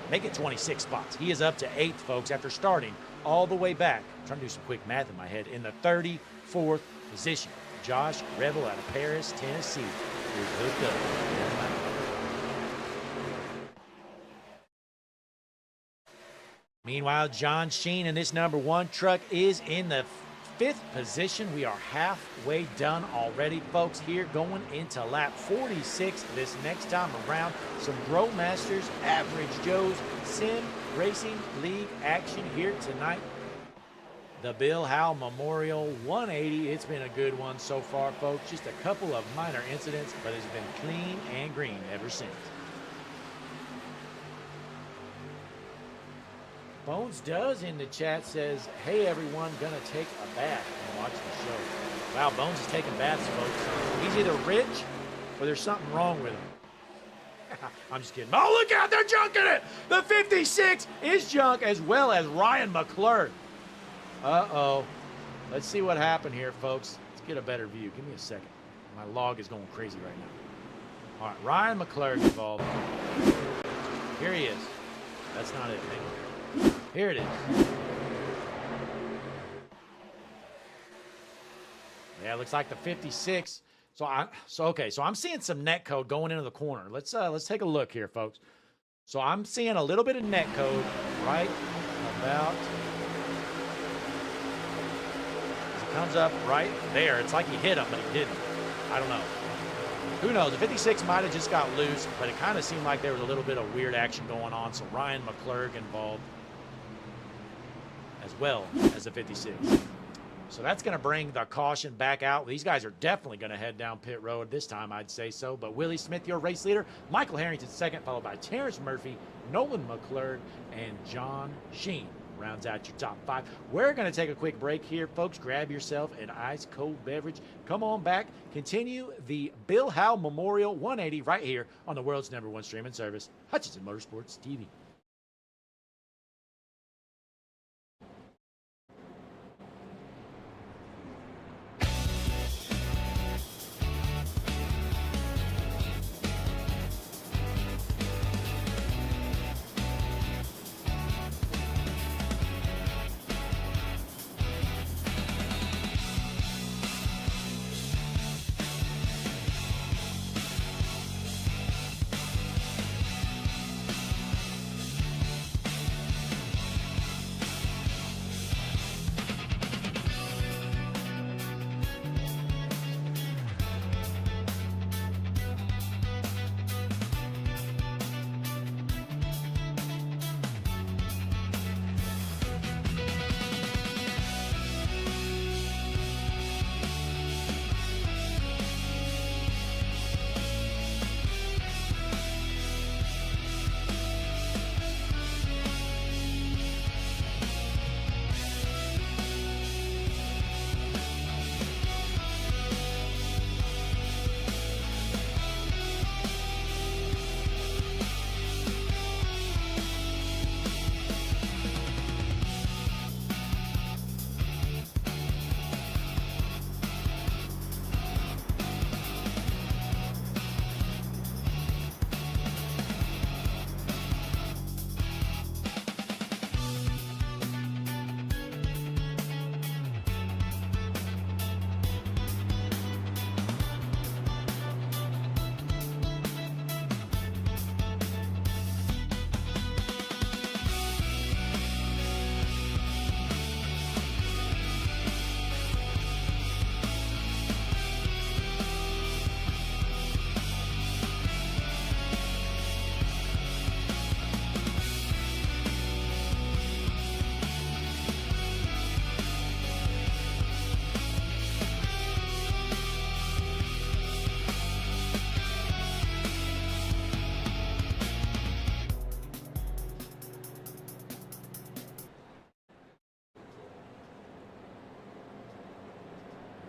Make it 26 spots. He is up to 8th, folks, after starting all the way back. I'm trying to do some quick math in my head. In the 34th position. Josh Rebel out of Paris, Tennessee is hooked up. Meanwhile, John Sheen in this number 1 truck is in the 5th position. We are halfway done already, folks, here going into lap 46 this next time around. Some Growmasters Average Joe's Sim Racing League action here tonight. The Bill Howell Memorial 180. It's been a good one so far, folks. Just a couple of minor incidents, but it's been clean and green ever since. Bones Does in the chat says, hey everyone, gonna take a bath and watch the show. Wow, Bones is taking baths, folks. He's either rich or there's something wrong with him. I'm just kidding. Oh, look out, they're junking it! The 56 is junk, as well as Ryan McClure. Uh-oh. Let's see what happened here, folks. Let's get a better view. Give me a second. My log is going crazy right now. All right, Ryan McClure involved. Here he is. That's not it, man. Here it is. Yeah, it looks like the 56. So I'm seeing some net code going into the corner. Let's take a look here, folks. So I'm seeing a little bit of net code right about. It comes up right there. It's like he hit him, but he didn't. I don't know. Who knows? The 56 might have just got loose, but it kind of seemed like there was a little bit of weird action going on. So Ryan McClurg involved, as well as the 56. So that's going to bring the caution back out. These guys are definitely going to head down pit road this time, I'd say so. But Willie Smith, your race leader. Michael Harrington second, followed by Terrence Murphy, Nolan McClurg, and John Sheen rounds out your top 5. We're going to take a quick break here, folks. Grab yourself an ice-cold beverage. Come on back. Continue the Bill Howell Memorial 180 right here on the world's #1 streaming service, Hutchinson Motorsports TV.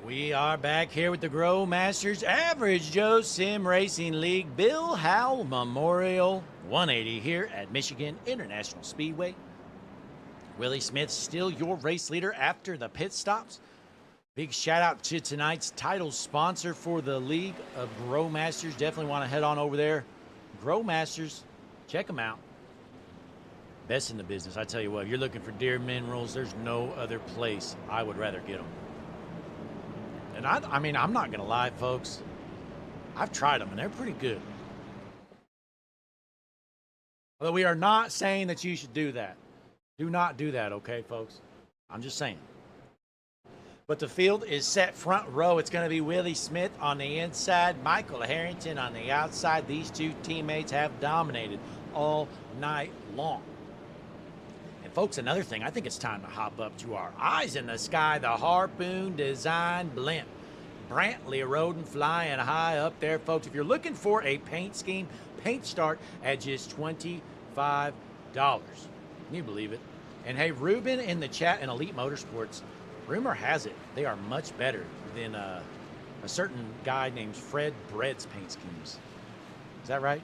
We are back here with the Grow Masters Average Joe Sim Racing League Bill Howell Memorial 180 here at Michigan International Speedway. Willie Smith still your race leader after the pit stops. Big shout out to tonight's title sponsor for the League of Grow Masters. Definitely want to head on over there. Grow Masters, check them out. Best in the business. I tell you what, if you're looking for deer minerals, there's no other place I would rather get them. And I mean, I'm not going to lie, folks. I've tried them, and they're pretty good. Although we are not saying that you should do that. Do not do that, okay, folks? I'm just saying. But the field is set front row. It's going to be Willie Smith on the inside, Michael Harrington on the outside. These two teammates have dominated all night long. And folks, another thing, I think it's time to hop up to our eyes in the sky, the Harpoon Design Blimp. Brantley Roden flying high up there, folks. If you're looking for a paint scheme, paint start at just $25. Can you believe it? And hey, Ruben in the chat in Elite Motorsports, rumor has it they are much better than a certain guy named Fred Bread's paint schemes. Is that right?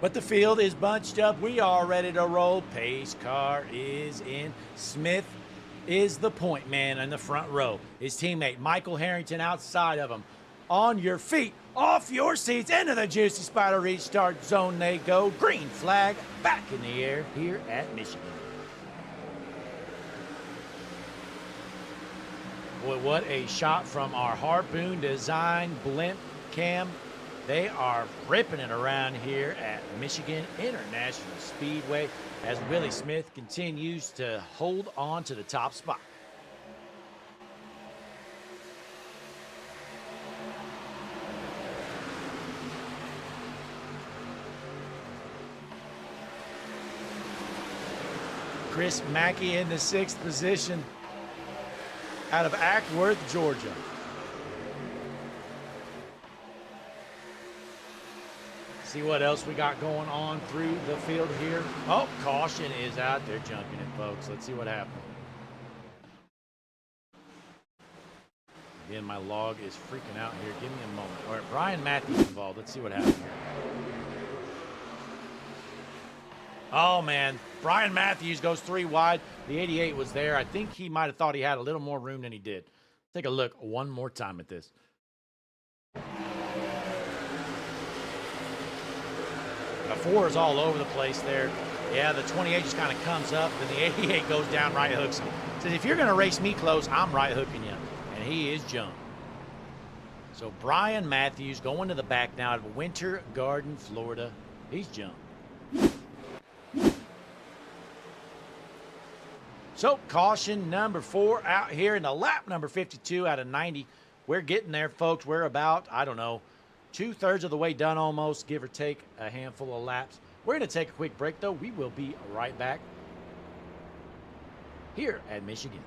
But the field is bunched up. We are ready to roll. Pace car is in. Smith is the point man in the front row. His teammate Michael Harrington outside of him. On your feet, off your seats, into the juicy spider restart zone they go. Green flag back in the air here at Michigan. Boy, what a shot from our Harpoon Design Blimp cam. They are ripping it around here at Michigan International Speedway as Willie Smith continues to hold on to the top spot. Chris Mackey in the 6th position out of Acworth, Georgia. See what else we got going on through the field here. Oh, caution is out there junking it, folks. Let's see what happens. Again, my log is freaking out here. Give me a moment. All right, Brian Matthews involved. Let's see what happens here. Oh, man. Brian Matthews goes 3 wide. The 88 was there. I think he might have thought he had a little more room than he did. Take a look one more time at this. The 4 is all over the place there. Yeah, the 28 just kind of comes up, and the 88 goes down, right hooks him. Says, if you're going to race me close, I'm right hooking you. And he is jumped. So Brian Matthews going to the back now out of Winter Garden, Florida. He's jumped. So caution number 4 out here in the lap number 52 out of 90. We're getting there, folks. We're about, I don't know, 2/3 of the way done almost, give or take a handful of laps. We're going to take a quick break, though. We will be right back here at Michigan.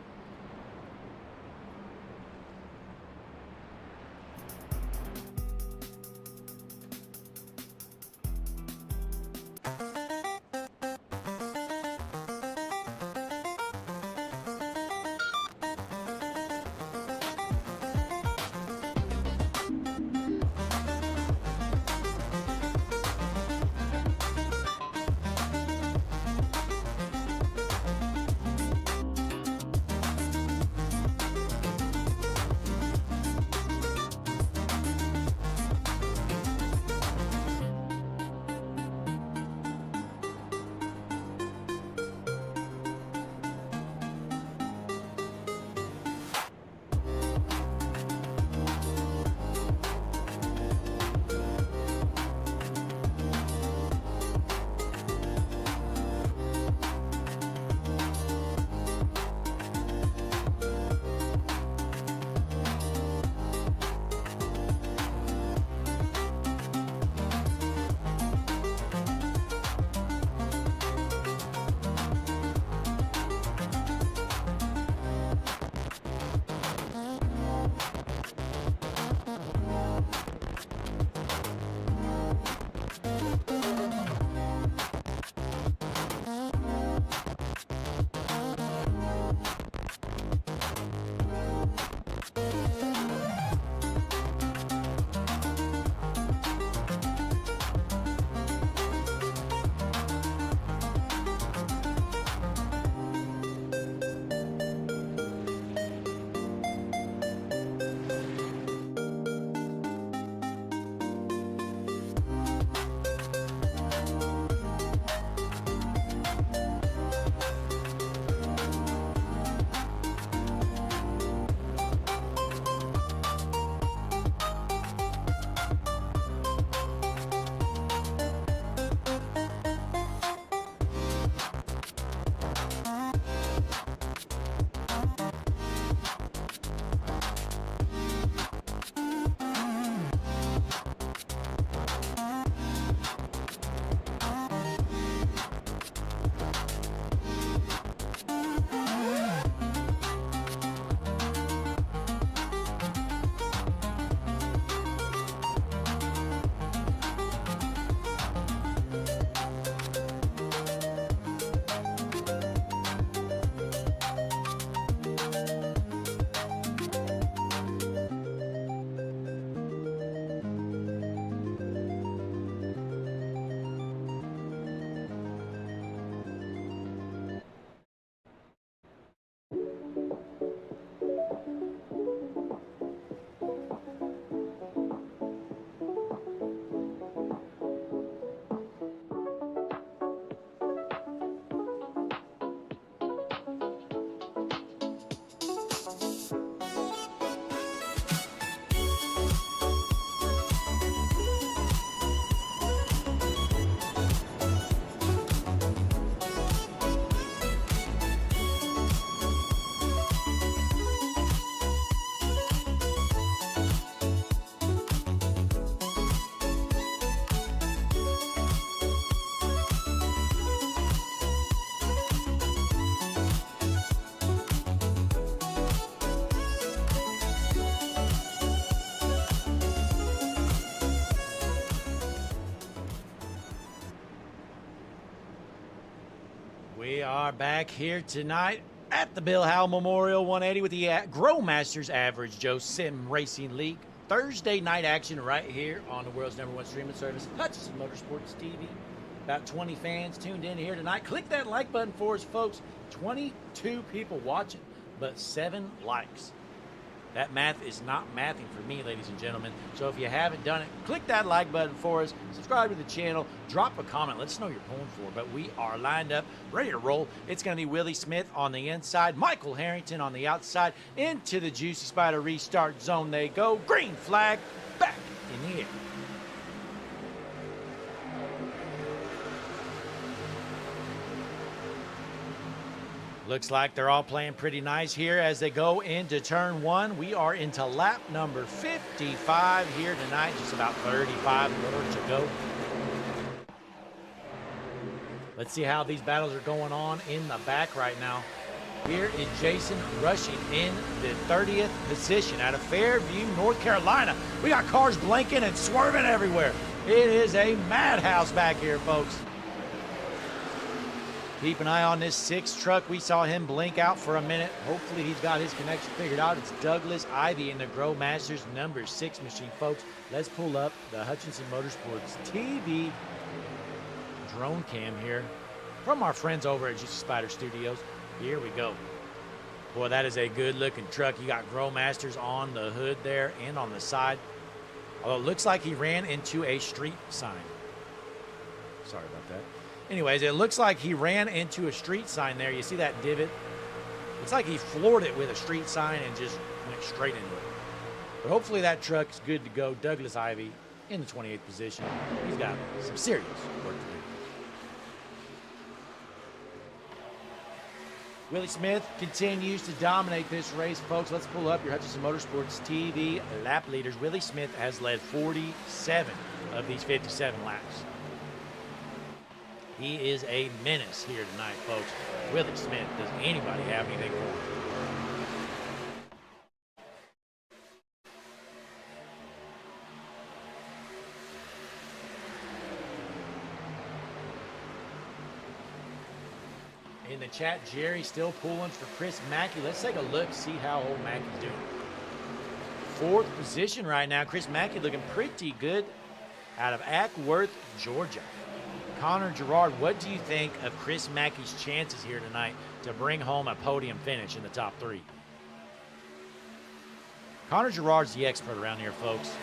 We are back here tonight at the Bill Howell Memorial 180 with the Growmasters Average Joe Sim Racing League. Thursday night action right here on the world's #1 streaming service, Hutchinson Motorsports TV. About 20 fans tuned in here tonight. Click that like button for us, folks. 22 people watching, but 7 likes. That math is not mathing for me, ladies and gentlemen. So if you haven't done it, click that like button for us. Subscribe to the channel. Drop a comment. Let us know you're pulling for. But we are lined up, ready to roll. It's going to be Willie Smith on the inside, Michael Harrington on the outside. Into the Juicy Spider restart zone they go. Green flag back in the air. Looks like they're all playing pretty nice here as they go into turn 1. We are into lap number 55 here tonight, just about 35 more to go. Let's see how these battles are going on in the back right now. Here is Jason rushing in the 30th position out of Fairview, North Carolina. We got cars blinking and swerving everywhere. It is a madhouse back here, folks. Keep an eye on this 6 truck. We saw him blink out for a minute. Hopefully he's got his connection figured out. It's Douglas Ivy in the Growmasters #6 machine, folks. Let's pull up the Hutchinson Motorsports TV drone cam here from our friends over at Juicy Spider Studios. Here we go. Boy, that is a good-looking truck. You got Growmasters on the hood there and on the side. Although it looks like he ran into a street sign. Sorry about that. Anyways, it looks like he ran into a street sign there. You see that divot? It's like he floored it with a street sign and just went straight into it. But hopefully that truck's good to go. Douglas Ivy in the 28th position. He's got some serious work to do. Willie Smith continues to dominate this race, folks. Let's pull up your Hutchinson Motorsports TV lap leaders. Willie Smith has led 47 of these 57 laps. He is a menace here tonight, folks. Willie Smith, does anybody have anything for him? In the chat, Jerry still pulling for Chris Mackey. Let's take a look, see how old Mackey's doing. 4th position right now. Chris Mackey looking pretty good out of Ackworth, Georgia. Connor Gerard, what do you think of Chris Mackey's chances here tonight to bring home a podium finish in the top 3? Connor Gerard's the expert around here, folks.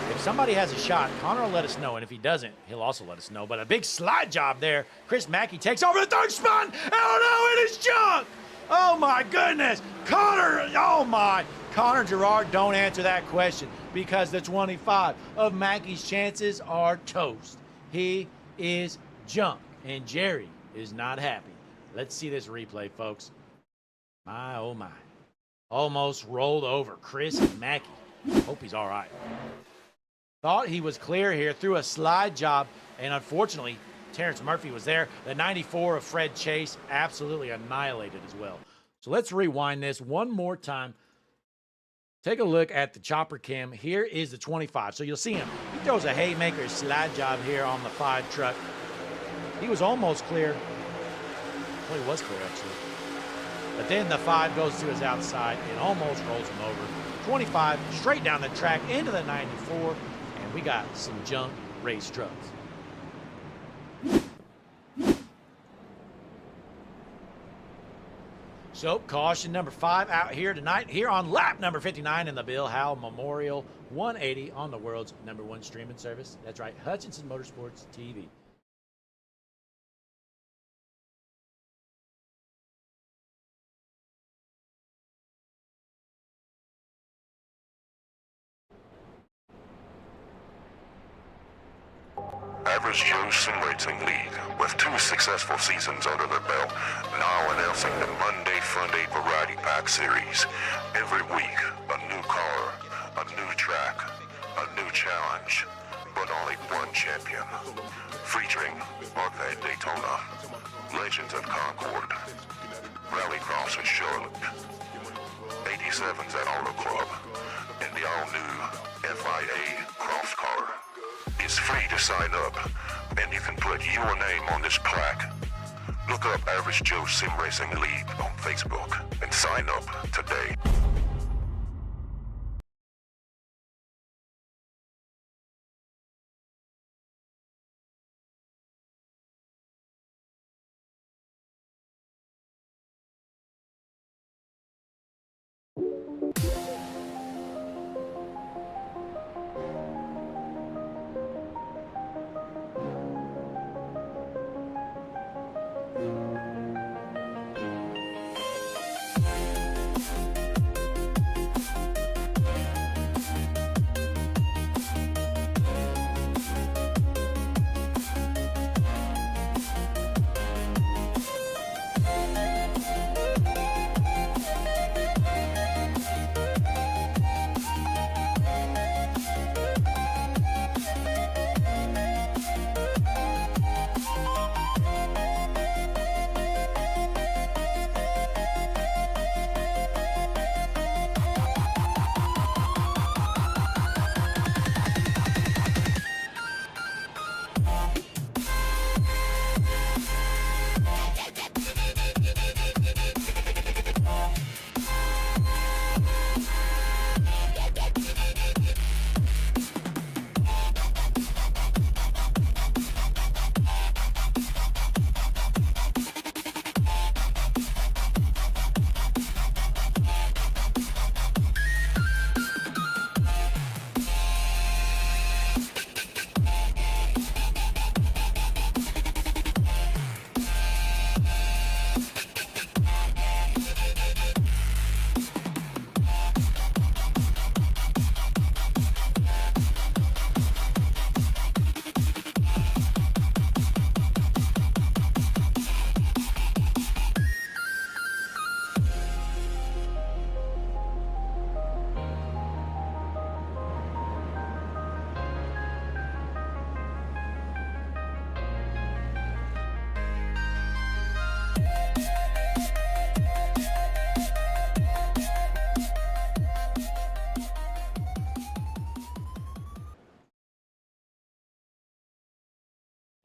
If somebody has a shot, Connor will let us know, and if he doesn't, he'll also let us know. But a big slide job there. Chris Mackey takes over the 3rd spot. Oh, no, it is junk. Oh, my goodness. Connor, oh, my. Connor Gerard, don't answer that question because the 25 of Mackey's chances are toast. He is junk, and Jerry is not happy. Let's see this replay, folks. My, oh, my. Almost rolled over Chris Mackey. Hope he's all right. Thought he was clear here, threw a slide job, and unfortunately, Terrence Murphy was there. The 94 of Fred Chase absolutely annihilated as well. So let's rewind this one more time. Take a look at the chopper cam. Here is the 25. So you'll see him. He throws a haymaker slide job here on the 5 truck. He was almost clear. Well, he was clear, actually. But then the 5 goes to his outside and almost rolls him over. 25 straight down the track into the 94. And we got some junk race trucks. So, caution number 5 out here tonight, here on lap number 59 in the Bill Howell Memorial 180 on the world's #1 streaming service. That's right, Hutchinson Motorsports TV. Average Joe Sim Racing League, with 2 successful seasons under their belt, now announcing the Monday Funday Variety Pack Series. Every week, a new car, a new track, a new challenge, but only one champion. Featuring Arcade Daytona, Legends at Concord, Rallycross at Charlotte, 87s at Auto Club, and the all-new FIA Cross Car. It's free to sign up, and you can put your name on this plaque Look up Average Joe Sim Racing League on Facebook and sign up today.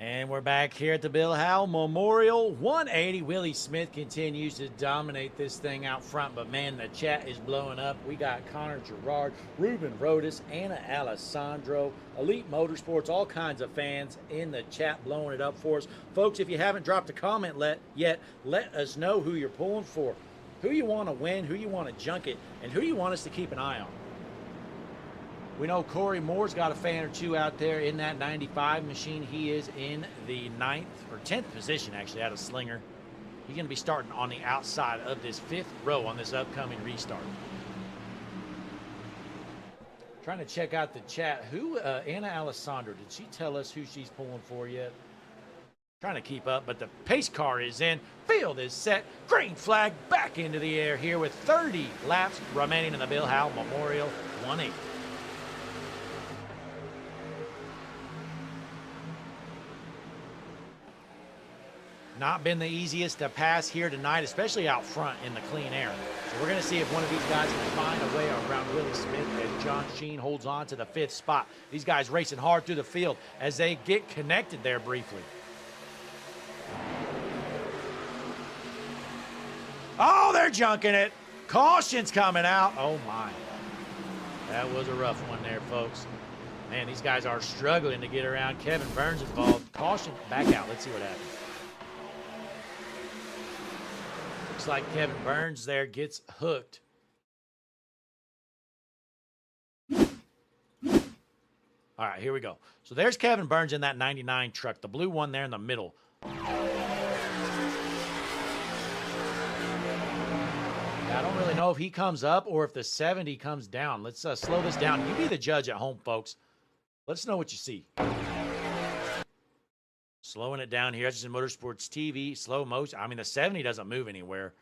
And we're back here at the Bill Howell Memorial 180. Willie Smith continues to dominate this thing out front, but man, the chat is blowing up. We got Connor Gerard, Ruben Rodas, Anna Alessandro, Elite Motorsports, all kinds of fans in the chat blowing it up for us. Folks, if you haven't dropped a comment yet, let us know who you're pulling for, who you want to win, who you want to junket, and who you want us to keep an eye on. We know Corey Moore's got a fan or two out there in that 95 machine. He is in the 9th or 10th position, actually, out of Slinger. He's going to be starting on the outside of this 5th row on this upcoming restart. Trying to check out the chat. Who, Anna Alessandro, did she tell us who she's pulling for yet? Trying to keep up, but the pace car is in. Field is set. Green flag back into the air here with 30 laps remaining in the Bill Howell Memorial 180. Not been the easiest to pass here tonight, especially out front in the clean air. So we're going to see if one of these guys can find a way around Willie Smith as John Sheen holds on to the 5th spot. These guys racing hard through the field as they get connected there briefly. Oh, they're junking it. Caution's coming out. Oh, my. That was a rough one there, folks. Man, these guys are struggling to get around. Kevin Burns involved. Caution back out. Let's see what happens. Looks like Kevin Burns there gets hooked. All right, here we go. So there's Kevin Burns in that 99 truck, the blue one there in the middle. I don't really know if he comes up or if the 70 comes down. Let's slow this down. You be the judge at home, folks. Let us know what you see. Slowing it down here. That's just Motorsports TV. Slow motion. I mean, the 70 doesn't move anywhere.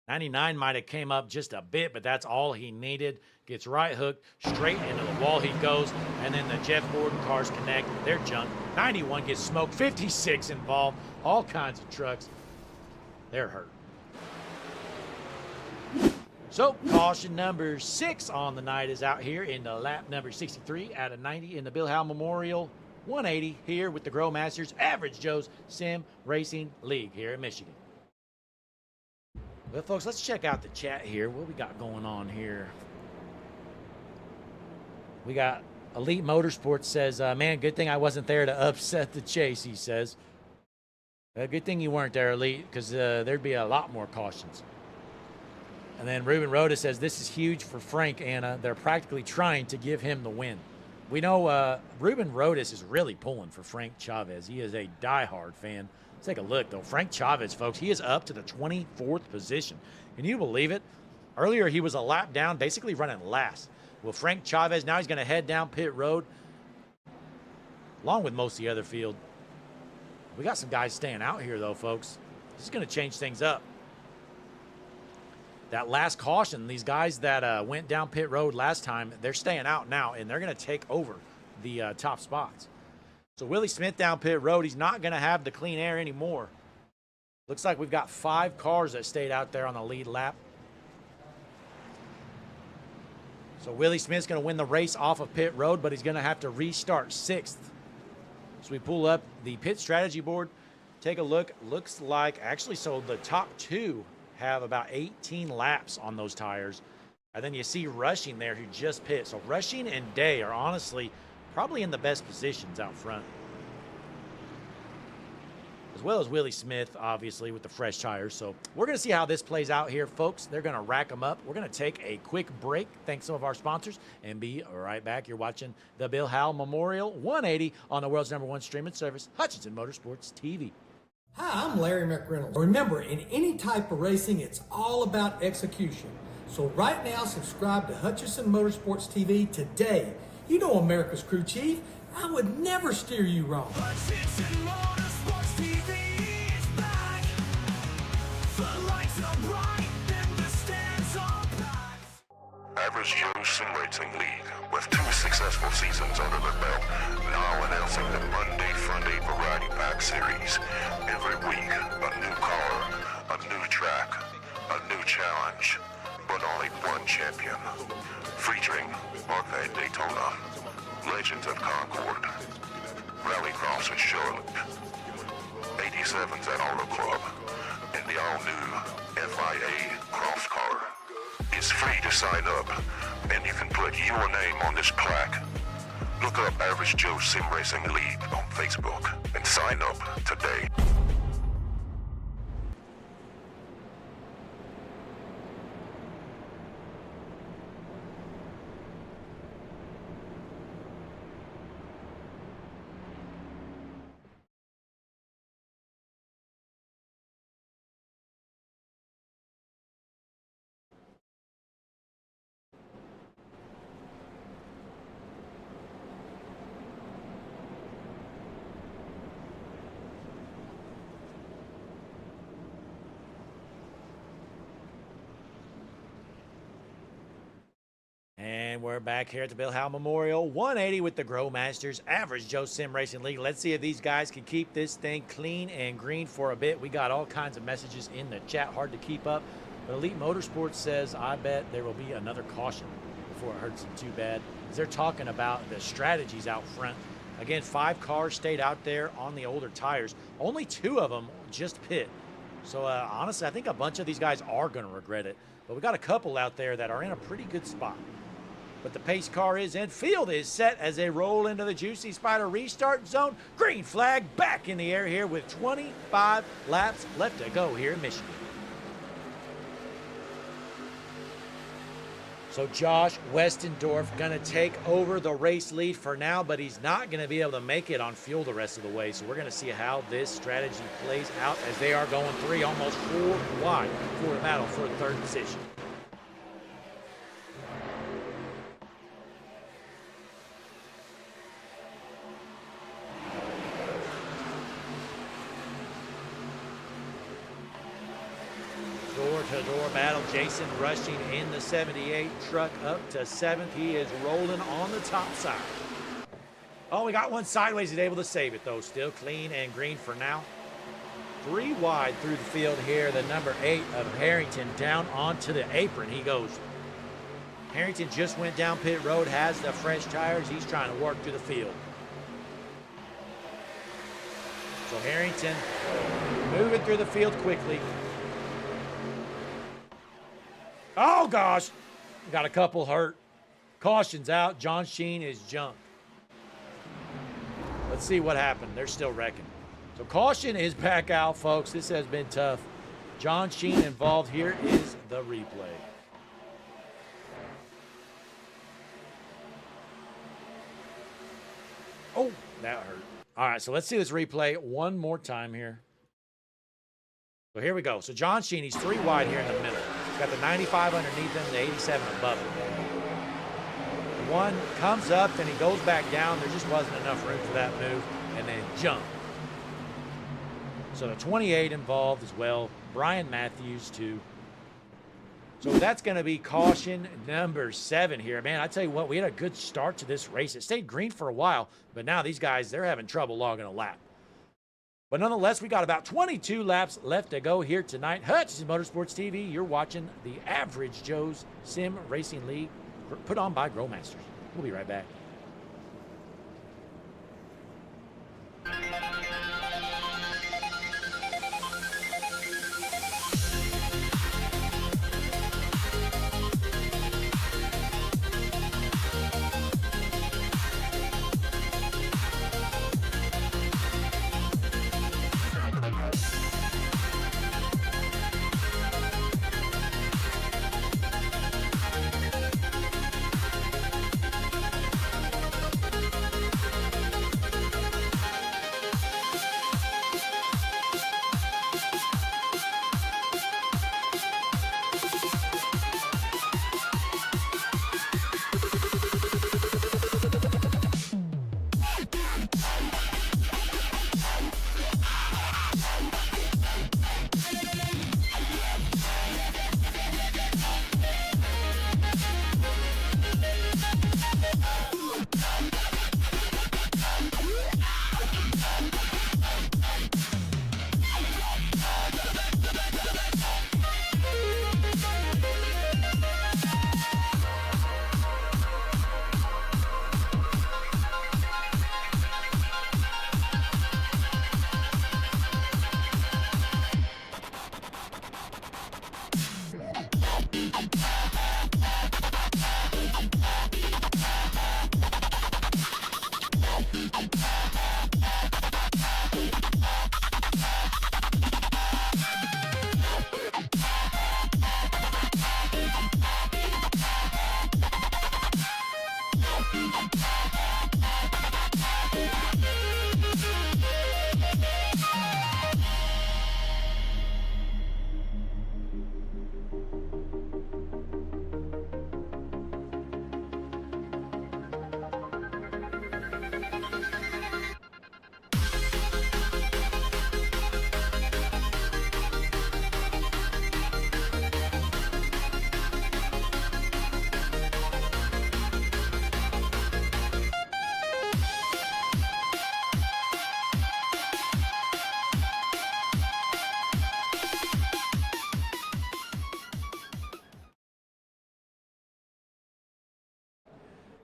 99 might have came up just a bit, but that's all he needed. Gets right hooked. Straight into the wall he goes. And then the Jeff Gordon cars connect. They're junk. 91 gets smoked. 56 involved. All kinds of trucks. They're hurt. So, caution number 6 on the night is out here in the lap number 63 out of 90 in the Bill Howell Memorial 180 here with the Grow Masters Average Joe's Sim Racing League here in Michigan. Well, folks, let's check out the chat here. What we got going on here? We got Elite Motorsports says, man, good thing I wasn't there to upset the chase, he says. Good thing you weren't there, Elite, because there'd be a lot more cautions. And then Ruben Rhoda says, this is huge for Frank, Anna. They're practically trying to give him the win. We know Ruben Rhodes is really pulling for Frank Chavez. He is a diehard fan. Let's take a look, though. Frank Chavez, folks, he is up to the 24th position. Can you believe it? Earlier, he was a lap down, basically running last. Well, Frank Chavez, now he's going to head down pit road, along with most of the other field. We got some guys staying out here, though, folks. This is going to change things up. That last caution, these guys that went down pit road last time, they're staying out now, and they're going to take over the top spots. So Willie Smith down pit road, he's not going to have the clean air anymore. Looks like we've got 5 cars that stayed out there on the lead lap. So Willie Smith's going to win the race off of pit road, but he's going to have to restart 6th. So we pull up the pit strategy board, take a look. Looks like, actually, so the top 2 have about 18 laps on those tires. And then you see Rushing there who just pit. So Rushing and Day are honestly probably in the best positions out front. As well as Willie Smith, obviously, with the fresh tires. So we're going to see how this plays out here, folks. They're going to rack them up. We're going to take a quick break, thanks to some of our sponsors, and be right back. You're watching the Bill Howell Memorial 180 on the world's #1 streaming service, Hutchinson Motorsports TV. Hi, I'm Larry McReynolds. Remember, in any type of racing, it's all about execution. So right now, subscribe to Hutchinson Motorsports TV today. You know America's crew chief. I would never steer you wrong. Hutchinson Motorsports TV is back. The lights are bright and the stands are packed. Average Joe Sim Racing League, with 2 successful seasons under their belt, now announcing the Monday Funday Variety Pack Series. Every week, a new car, a new track, a new challenge, but only one champion. Featuring Arcade Daytona, Legends at Concord, Rallycross at Charlotte, 87s at Auto Club, and the all-new FIA Cross Car. It's free to sign up, and you can put your name on this plaque. Look up Average Joe Sim Racing League on Facebook and sign up today. And we're back here at the Bill Howell Memorial 180 with the Grow Masters Average Joe Sim Racing League. Let's see if these guys can keep this thing clean and green for a bit. We got all kinds of messages in the chat, hard to keep up. But Elite Motorsports says, I bet there will be another caution before it hurts them too bad. As they're talking about the strategies out front. Again, 5 cars stayed out there on the older tires. Only 2 of them just pit. So honestly, I think a bunch of these guys are going to regret it. But we got a couple out there that are in a pretty good spot. But the pace car is in. Field is set as they roll into the Juicy Spider restart zone. Green flag back in the air here with 25 laps left to go here in Michigan. So Josh Westendorf going to take over the race lead for now, but he's not going to be able to make it on fuel the rest of the way. So we're going to see how this strategy plays out as they are going 3, almost 4 wide for the battle for the 3rd position. Door-to-door battle. Jason Rushing in the 78 truck up to 7th. He is rolling on the top side. Oh, we got one sideways. He's able to save it, though. Still clean and green for now. 3 wide through the field here. The number 8 of Harrington down onto the apron. He goes. Harrington just went down pit road, has the fresh tires. He's trying to work through the field. So Harrington moving through the field quickly. Oh, gosh. Got a couple hurt. Caution's out. John Sheen is jumped. Let's see what happened. They're still wrecking. So caution is back out, folks. This has been tough. John Sheen involved. Here is the replay. Oh, that hurt. All right, so let's see this replay one more time here. So here we go. So John Sheen, he's 3 wide here in the middle. Got the 95 underneath him, the 87 above him. One comes up, then he goes back down. There just wasn't enough room for that move, and then jump. So the 28 involved as well. Brian Matthews, too. So that's going to be caution number 7 here. Man, I tell you what, we had a good start to this race. It stayed green for a while, but now these guys, they're having trouble logging a lap. But nonetheless, we got about 22 laps left to go here tonight. Hutchinson Motorsports TV, you're watching the Average Joe's Sim Racing League, put on by Growmasters. We'll be right back.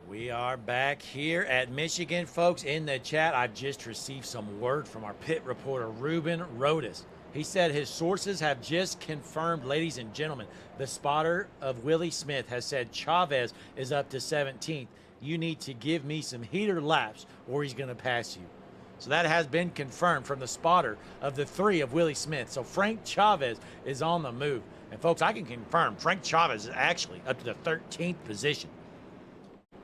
We are back here at Michigan, folks. In the chat, I've just received some word from our pit reporter, Ruben Rodas. He said his sources have just confirmed, ladies and gentlemen, the spotter of Willie Smith has said Chavez is up to 17th. You need to give me some heater laps or he's going to pass you. So that has been confirmed from the spotter of the 3 of Willie Smith. So Frank Chavez is on the move. And folks, I can confirm Frank Chavez is actually up to the 13th position.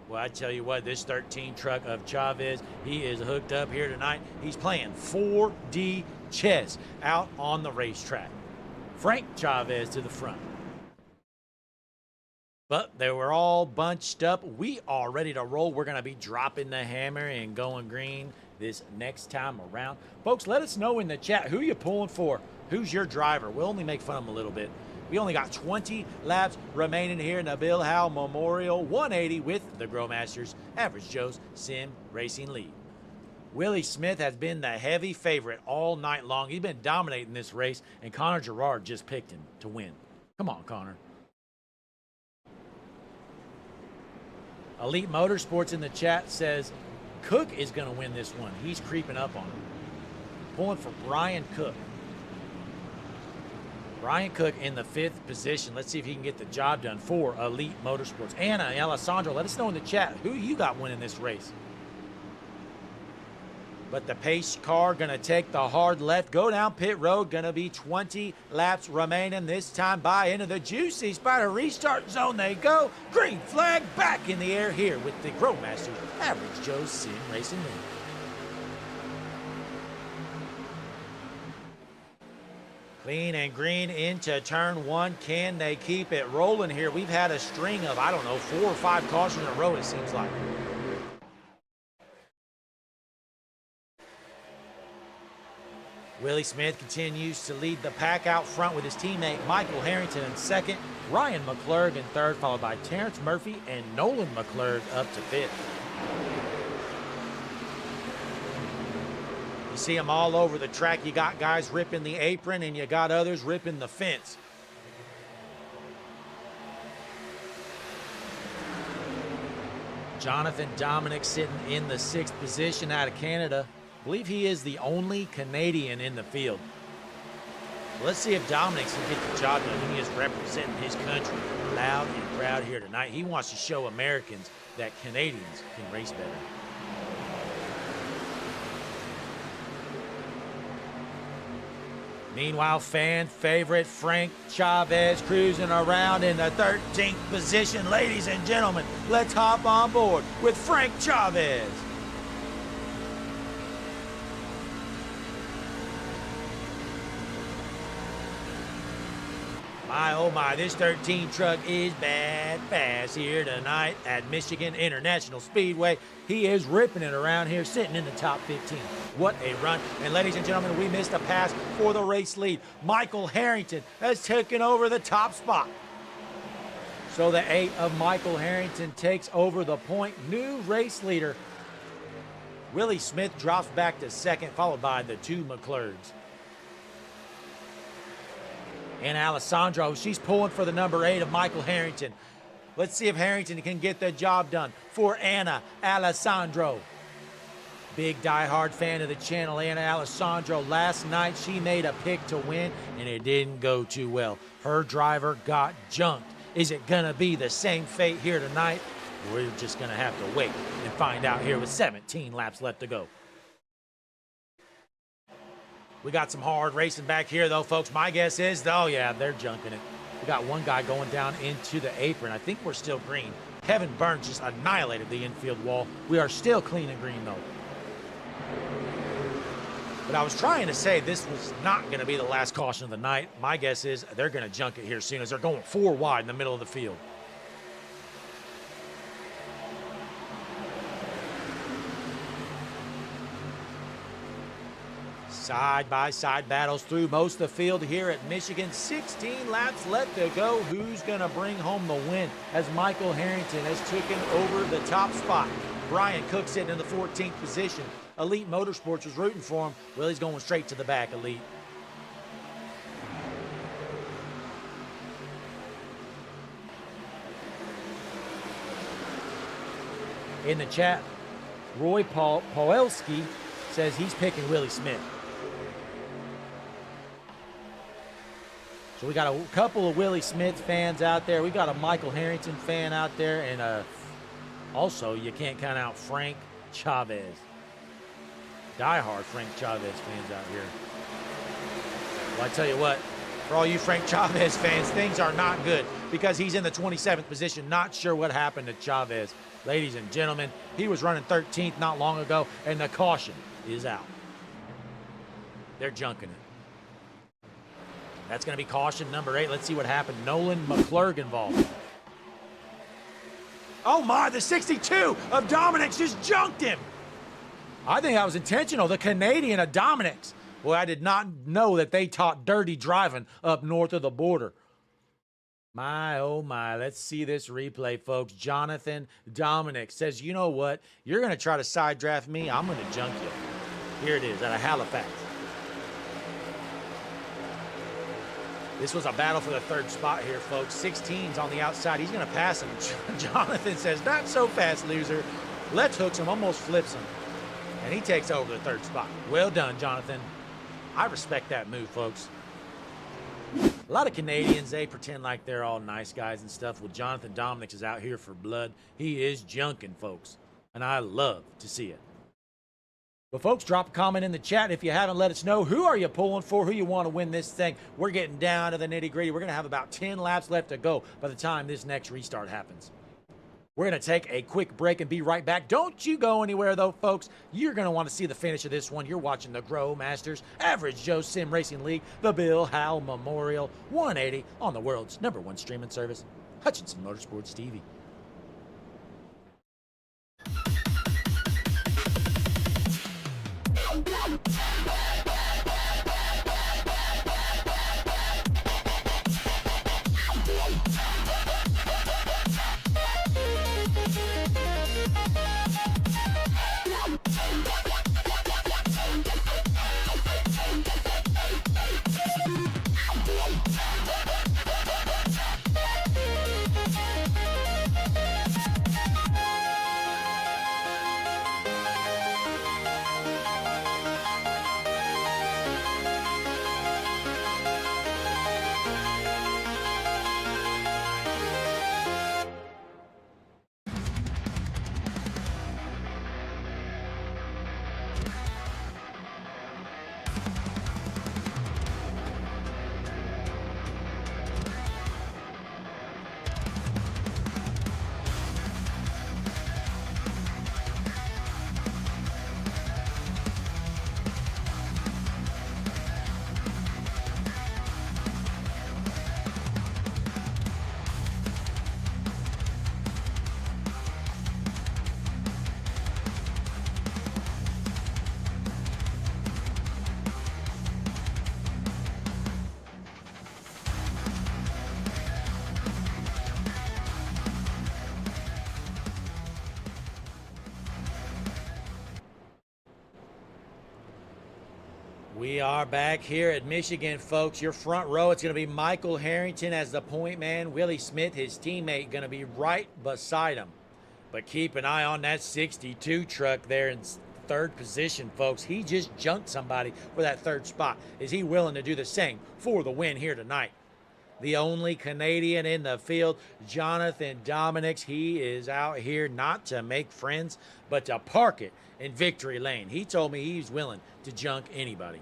Well, I tell you what, this 13 truck of Chavez, he is hooked up here tonight. He's playing 4D chess out on the racetrack. Frank Chavez to the front. But they were all bunched up. We are ready to roll. We're going to be dropping the hammer and going green this next time around. Folks, let us know in the chat who you're pulling for. Who's your driver? We'll only make fun of them a little bit. We only got 20 laps remaining here in the Bill Howell Memorial 180 with the Growmasters Average Joe's Sim Racing League. Willie Smith has been the heavy favorite all night long. He's been dominating this race, and Connor Gerard just picked him to win. Come on, Connor. Elite Motorsports in the chat says Cook is going to win this one. He's creeping up on him. pulling for Brian Cook. Brian Cook in the 5th position. Let's see if he can get the job done for Elite Motorsports. Anna and Alessandro, let us know in the chat who you got winning this race. But the pace car gonna take the hard left, go down pit road, gonna be 20 laps remaining. This time by into the juicy spot of restart zone they go. Green flag back in the air here with the Growmaster Average Joe's Sim Racing League. Clean and green into turn 1. Can they keep it rolling here? We've had a string of, I don't know, 4 or 5 cautions in a row, it seems like. Willie Smith continues to lead the pack out front with his teammate Michael Harrington in 2nd, Ryan McClurg in 3rd, followed by Terrence Murphy and Nolan McClurg up to 5th. You see them all over the track. You got guys ripping the apron and you got others ripping the fence. Jonathan Dominic sitting in the 6th position out of Canada. I believe he is the only Canadian in the field. Let's see if Dominic can get the job done. He is representing his country loud and proud here tonight. He wants to show Americans that Canadians can race better. Meanwhile, fan favorite Frank Chavez cruising around in the 13th position. Ladies and gentlemen, let's hop on board with Frank Chavez. My, oh my, this 13 truck is bad fast here tonight at Michigan International Speedway. He is ripping it around here, sitting in the top 15. What a run. And ladies and gentlemen, we missed a pass for the race lead. Michael Harrington has taken over the top spot. So the 8 of Michael Harrington takes over the point. New race leader. Willie Smith drops back to 2nd, followed by the 2 McClurgs. And Alessandro, she's pulling for the number 8 of Michael Harrington. Let's see if Harrington can get the job done for Anna Alessandro. Big diehard fan of the channel, Anna Alessandro. Last night she made a pick to win and it didn't go too well. Her driver got junked. Is it gonna be the same fate here tonight? We're just gonna have to wait and find out here with 17 laps left to go. We got some hard racing back here, though, folks. My guess is, oh, yeah, they're junking it. We got one guy going down into the apron. I think we're still green. Kevin Burns just annihilated the infield wall. We are still clean and green, though. But I was trying to say this was not going to be the last caution of the night. My guess is they're going to junk it here soon as they're going 4 wide in the middle of the field. Side-by-side battles through most of the field here at Michigan. 16 laps left to go. Who's going to bring home the win as Michael Harrington has taken over the top spot? Brian Cook sitting in the 14th position. Elite Motorsports was rooting for him. Well, he's going straight to the back, Elite. In the chat, Roy Pawelski says he's picking Willie Smith. So we got a couple of Willie Smith fans out there. We got a Michael Harrington fan out there. And also, you can't count out Frank Chavez. Diehard Frank Chavez fans out here. Well, I tell you what, for all you Frank Chavez fans, things are not good because he's in the 27th position. Not sure what happened to Chavez. Ladies and gentlemen, he was running 13th not long ago, and the caution is out. They're junking it. That's going to be caution number 8. Let's see what happened. Nolan McClurg involved. Oh my, the 62 of Dominic's just junked him. I think that was intentional. The Canadian of Dominic's. Boy, I did not know that they taught dirty driving up north of the border. My, oh my, let's see this replay, folks. Jonathan Dominic says, you know what? You're going to try to side draft me. I'm going to junk you. Here it is out of Halifax. This was a battle for the 3rd spot here, folks. 16's on the outside. He's going to pass him. Jonathan says, not so fast, loser. Let's hooks him, almost flips him. And he takes over the 3rd spot. Well done, Jonathan. I respect that move, folks. A lot of Canadians, they pretend like they're all nice guys and stuff. Well, Jonathan Dominic is out here for blood. He is junking, folks, and I love to see it. But folks, drop a comment in the chat if you haven't. Let us know, who are you pulling for, who you want to win this thing. We're getting down to the nitty-gritty. We're going to have about 10 laps left to go by the time this next restart happens. We're going to take a quick break and be right back. Don't you go anywhere, though, folks. You're going to want to see the finish of this one. You're watching the Grow Masters Average Joe Sim Racing League, the Bill Howell Memorial 180 on the world's #1 streaming service, Hutchinson Motorsports TV. We are back here at Michigan, folks. Your front row, it's going to be Michael Harrington as the point man. Willie Smith, his teammate, going to be right beside him. But keep an eye on that 62 truck there in third position, folks. He just junked somebody for that third spot. Is he willing to do the same for the win here tonight? The only Canadian in the field, Jonathan Dominic. He is out here not to make friends, but to park it in victory lane. He told me he's willing to junk anybody.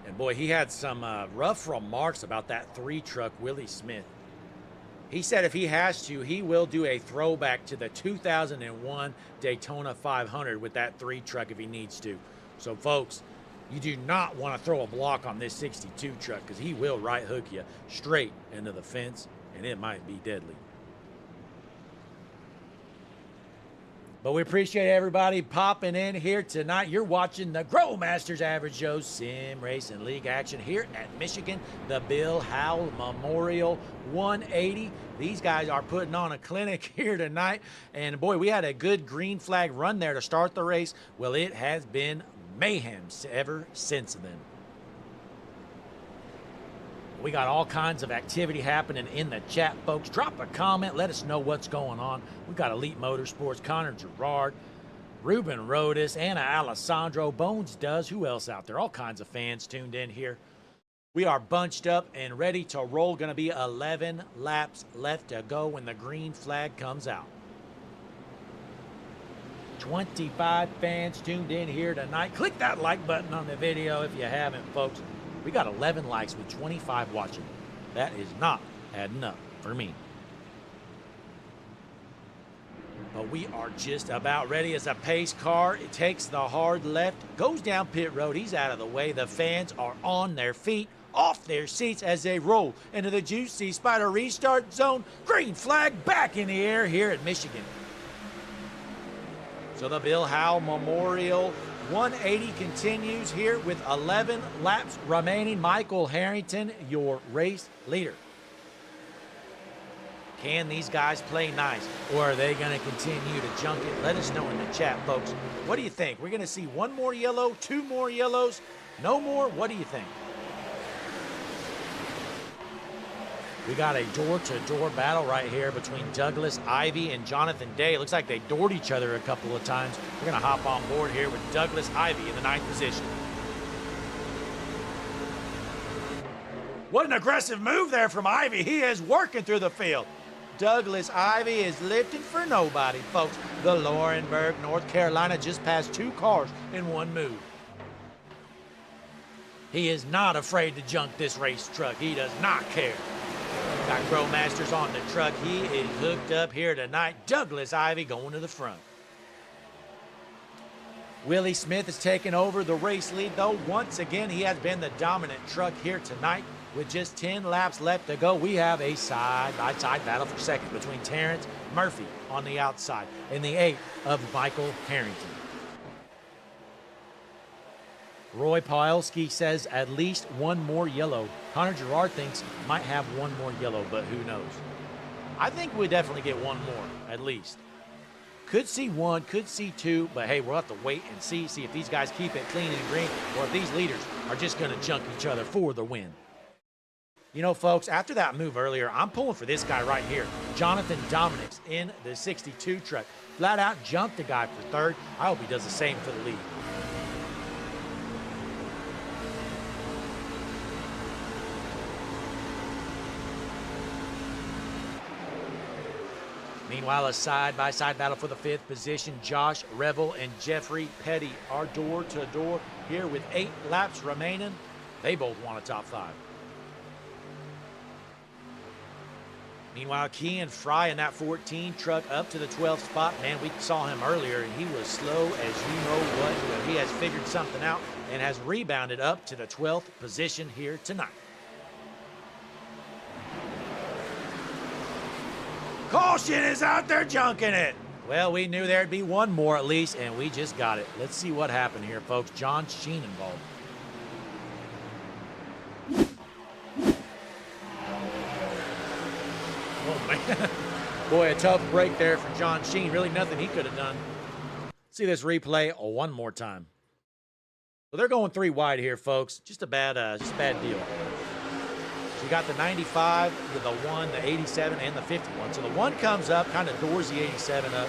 And boy, he had some rough remarks about that 3 truck, Willie Smith. He said if he has to, he will do a throwback to the 2001 Daytona 500 with that 3 truck if he needs to. So folks, you do not want to throw a block on this 62 truck, because he will right hook you straight into the fence, and it might be deadly. But we appreciate everybody popping in here tonight. You're watching the Grow Masters Average Joe Sim Racing League action here at Michigan, the Bill Howell Memorial 180. These guys are putting on a clinic here tonight. And boy, we had a good green flag run there to start the race. Well, it has been mayhem ever since then. We got all kinds of activity happening in the chat, folks. Drop a comment. Let us know what's going on. We got Elite Motorsports, Connor Gerard, Ruben Rodis, Anna Alessandro, Bones Does. Who else out there? All kinds of fans tuned in here. We are bunched up and ready to roll. Going to be 11 laps left to go when the green flag comes out. 25 fans tuned in here tonight. Click that like button on the video if you haven't, folks. We got 11 likes with 25 watching. That is not adding up for me. But we are just about ready as a pace car. It takes the hard left, goes down pit road. He's out of the way. The fans are on their feet, off their seats as they roll into the Juicy Spider restart zone. Green flag back in the air here at Michigan. So the Bill Howell Memorial 180 continues here with 11 laps remaining. Michael Harrington, your race leader. Can these guys play nice, or are they going to continue to junk it? Let us know in the chat, folks. What do you think? We're going to see one more yellow, 2 more yellows, no more? What do you think? We got a door-to-door battle right here between Douglas Ivy and Jonathan Day. Looks like they doored each other a couple of times. We're going to hop on board here with Douglas Ivy in the 9th position. What an aggressive move there from Ivy. He is working through the field. Douglas Ivy is lifting for nobody, folks. The Laurinburg, North Carolina just passed 2 cars in one move. He is not afraid to junk this race truck. He does not care. Got Growmasters on the truck. He is hooked up here tonight. Douglas Ivy going to the front. Willie Smith has taken over the race lead, though. Once again, he has been the dominant truck here tonight. With just 10 laps left to go, we have a side-by-side battle for second between Terrence Murphy on the outside and the 8 of Michael Harrington. Roy Paelski says at least one more yellow. Connor Gerard thinks might have one more yellow, but who knows? I think we definitely get one more, at least. Could see 1, could see 2, but hey, we'll have to wait and see if these guys keep it clean and green, or if these leaders are just going to junk each other for the win. You know, folks, after that move earlier, I'm pulling for this guy right here, Jonathan Dominics in the 62 truck. Flat out jumped the guy for 3rd. I hope he does the same for the lead. Meanwhile, a side-by-side battle for the 5th position. Josh Revel and Jeffrey Petty are door-to-door here with 8 laps remaining. They both want a top 5. Meanwhile, Kean Fry in that 14 truck up to the 12th spot. Man, we saw him earlier, and he was slow as you know what. He has figured something out and has rebounded up to the 12th position here tonight. Caution is out there junking it. Well, we knew there'd be one more at least, and we just got it. Let's see what happened here, folks. John Sheen involved. Oh, man. Boy, a tough break there for John Sheen. Really nothing he could have done. See this replay one more time. So they're going 3 wide here, folks. Just a bad deal. So you got the 95, the 1, the 87, and the 51. So the 1 comes up, kind of doors the 87 up.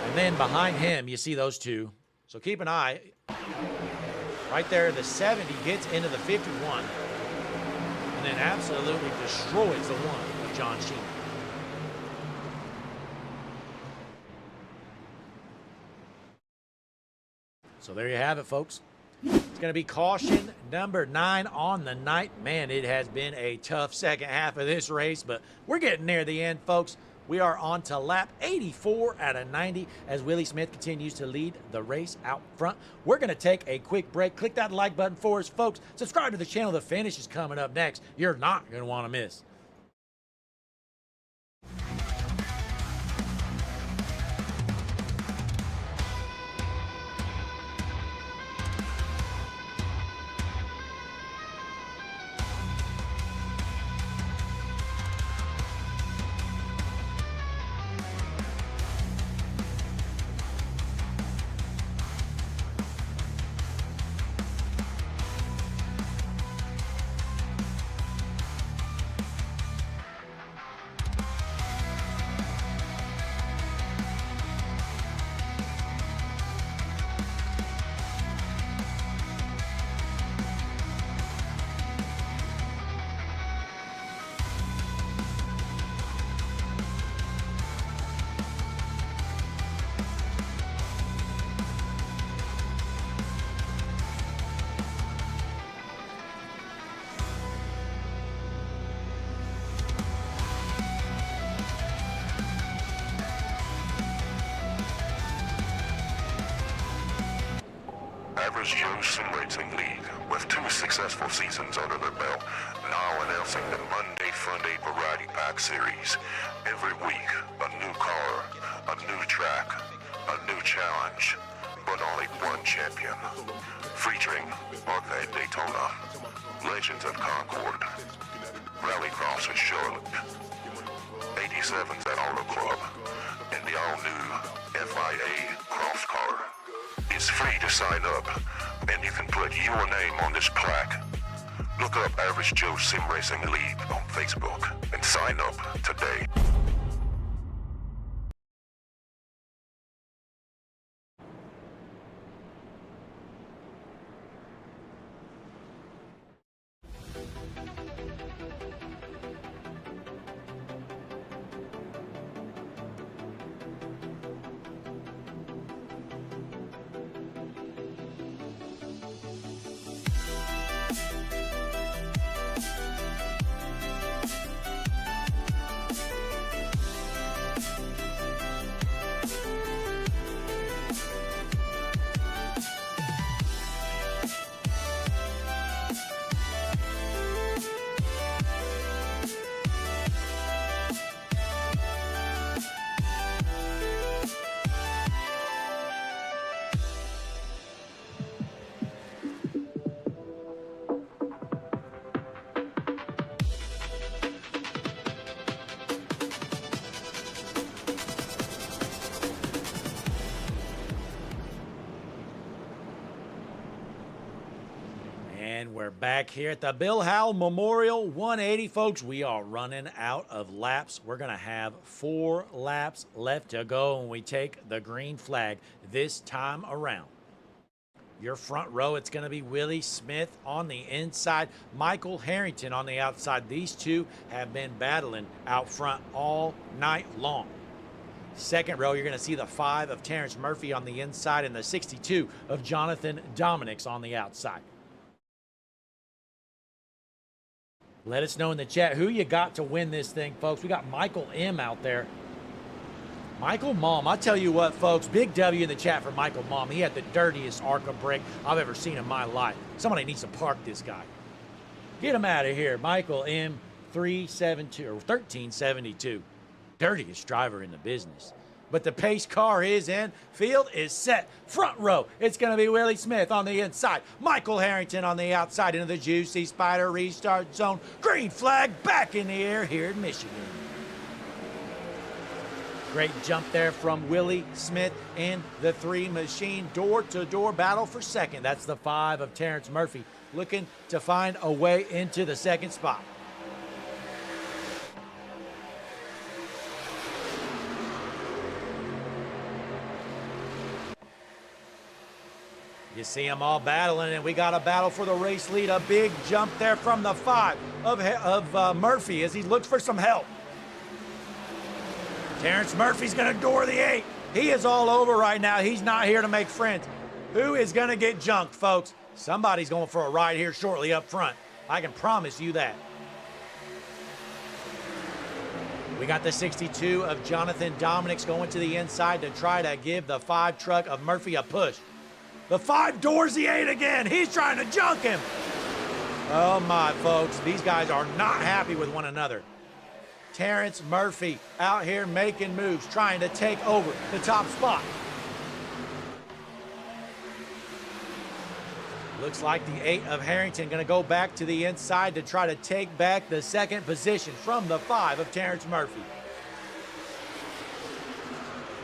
And then behind him, you see those 2. So keep an eye. Right there, the 70 gets into the 51. And then absolutely destroys the 1 of John Sheen. So there you have it, folks. It's going to be caution number 9 on the night. Man, it has been a tough second half of this race, but we're getting near the end, folks. We are on to lap 84 out of 90 as Willie Smith continues to lead the race out front. We're going to take a quick break. Click that like button for us, folks. Subscribe to the channel. The finish is coming up next. You're not going to want to miss. Average Joe Sim Racing League, with 2 successful seasons under their belt, now announcing the Monday Funday Variety Pack Series. Every week, a new car, a new track, a new challenge, but only one champion. Featuring Arcade Daytona, Legends at Concord, Rallycross at Charlotte, 87s at Auto Club, and the all-new FIA Cross Car. It's free to sign up, and you can put your name on this plaque. Look up Average Joe Sim Racing League on Facebook and sign up today. And we're back here at the Bill Howell Memorial 180, folks. We are running out of laps. We're going to have 4 laps left to go when we take the green flag this time around. Your front row, it's going to be Willie Smith on the inside, Michael Harrington on the outside. These two have been battling out front all night long. Second row, you're going to see the 5 of Terrence Murphy on the inside and the 62 of Jonathan Dominics on the outside. Let us know in the chat who you got to win this thing, folks. We got Michael M out there. Michael Mom, I tell you what, folks, big W in the chat for Michael Mom. He had the dirtiest ARCA brake I've ever seen in my life. Somebody needs to park this guy. Get him out of here. Michael M 372 or 1372. Dirtiest driver in the business. But the pace car is in. Field is set. Front row, it's going to be Willie Smith on the inside. Michael Harrington on the outside into the Juicy Spider restart zone. Green flag back in the air here in Michigan. Great jump there from Willie Smith in the 3 machine. Door-to-door battle for second. That's the 5 of Terrence Murphy looking to find a way into the second spot. You see them all battling, and we got a battle for the race lead. A big jump there from the 5 of Murphy as he looks for some help. Terrence Murphy's going to door the 8. He is all over right now. He's not here to make friends. Who is going to get junked, folks? Somebody's going for a ride here shortly up front. I can promise you that. We got the 62 of Jonathan Dominics going to the inside to try to give the 5 truck of Murphy a push. The 5 doors the 8 again. He's trying to junk him. Oh my, folks. These guys are not happy with one another. Terrence Murphy out here making moves, trying to take over the top spot. Looks like the 8 of Harrington going to go back to the inside to try to take back the second position from the 5 of Terrence Murphy.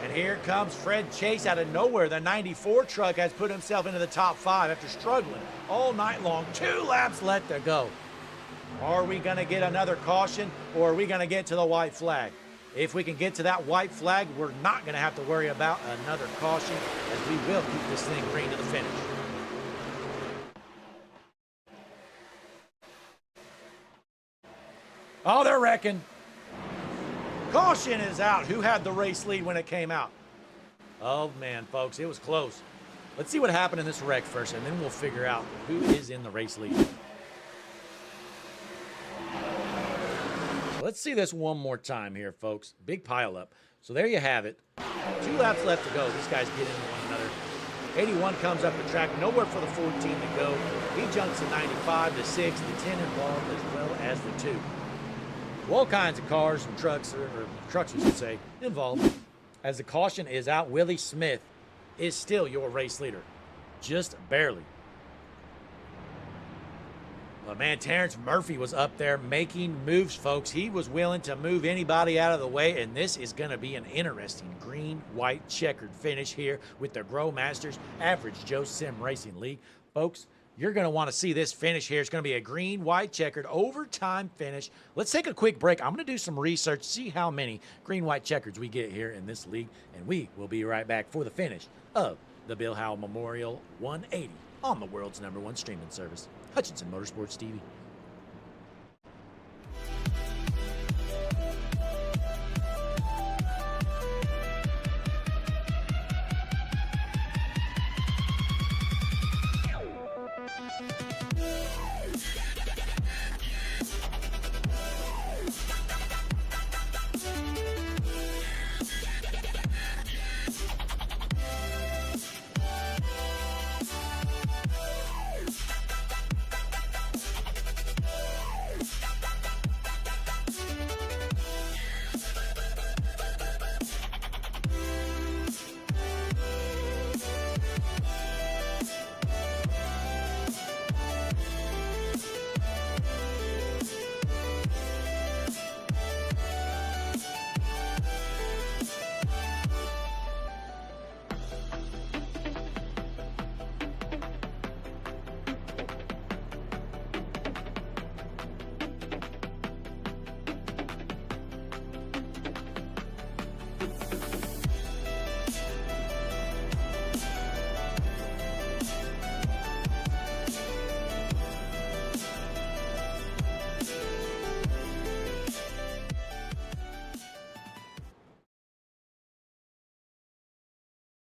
And here comes Fred Chase out of nowhere. The 94 truck has put himself into the top 5 after struggling all night long. 2 laps left to go. Are we going to get another caution, or are we going to get to the white flag? If we can get to that white flag, we're not going to have to worry about another caution, as we will keep this thing green to the finish. Oh, they're wrecking. Caution is out. Who had the race lead when it came out? Oh, man, folks, it was close. Let's see what happened in this wreck first, and then we'll figure out who is in the race lead. Let's see this one more time here, folks. Big pileup. So there you have it. 2 laps left to go. These guys get into one another. 81 comes up the track. Nowhere for the 14 to go. He jumps the 95, the 6, the 10 involved, as well as the 2. All kinds of cars and trucks, or trucks we should say, involved. As the caution is out, Willie Smith is still your race leader. Just barely. But man, Terrence Murphy was up there making moves, folks. He was willing to move anybody out of the way, and this is going to be an interesting green-white checkered finish here with the Grow Masters Average Joe Sim Racing League. Folks, You're going to want to see this finish here. It's going to be a green, white, checkered overtime finish. Let's take a quick break. I'm going to do some research, see how many green, white checkers we get here in this league, and we will be right back for the finish of the Bill Howell Memorial 180 on the world's #1 streaming service, Hutchinson Motorsports TV.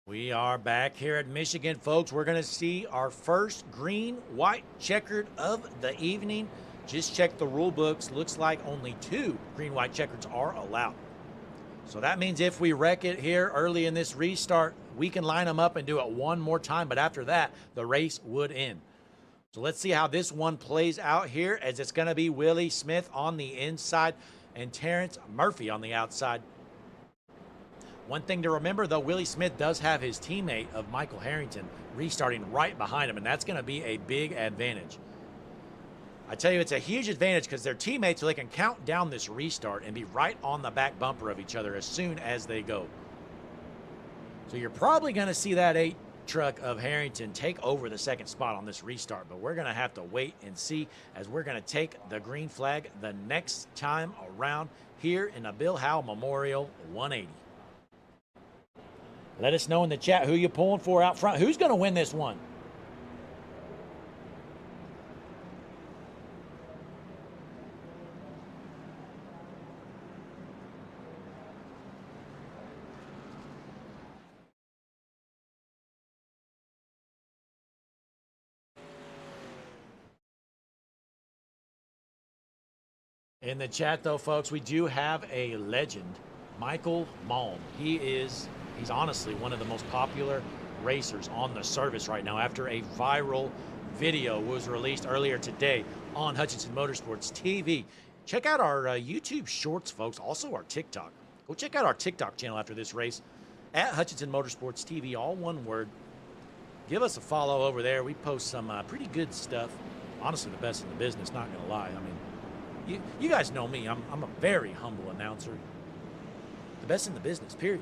We are back here at Michigan, folks. We're going to see our first green, white checkered of the evening. Just check the rule books. Looks like only 2 green, white checkers are allowed. So that means if we wreck it here early in this restart, we can line them up and do it one more time. But after that, the race would end. So let's see how this one plays out here, as it's going to be Willie Smith on the inside and Terrence Murphy on the outside. One thing to remember, though, Willie Smith does have his teammate of Michael Harrington restarting right behind him, and that's going to be a big advantage. I tell you, it's a huge advantage because they're teammates, so they can count down this restart and be right on the back bumper of each other as soon as they go. So you're probably going to see that 8 truck of Harrington take over the second spot on this restart, but we're going to have to wait and see, as we're going to take the green flag the next time around here in the Bill Howell Memorial 180. Let us know in the chat who you're pulling for out front. Who's going to win this one? In the chat, though, folks, we do have a legend, Michael Malm. He's honestly one of the most popular racers on the service right now, after a viral video was released earlier today on Hutchinson Motorsports TV. Check out our YouTube shorts, folks, also our TikTok. Go check out our TikTok channel after this race, at Hutchinson Motorsports TV, all one word. Give us a follow over there. We post some pretty good stuff. Honestly, the best in the business, not going to lie. I mean, you guys know me. I'm a very humble announcer. The best in the business, period.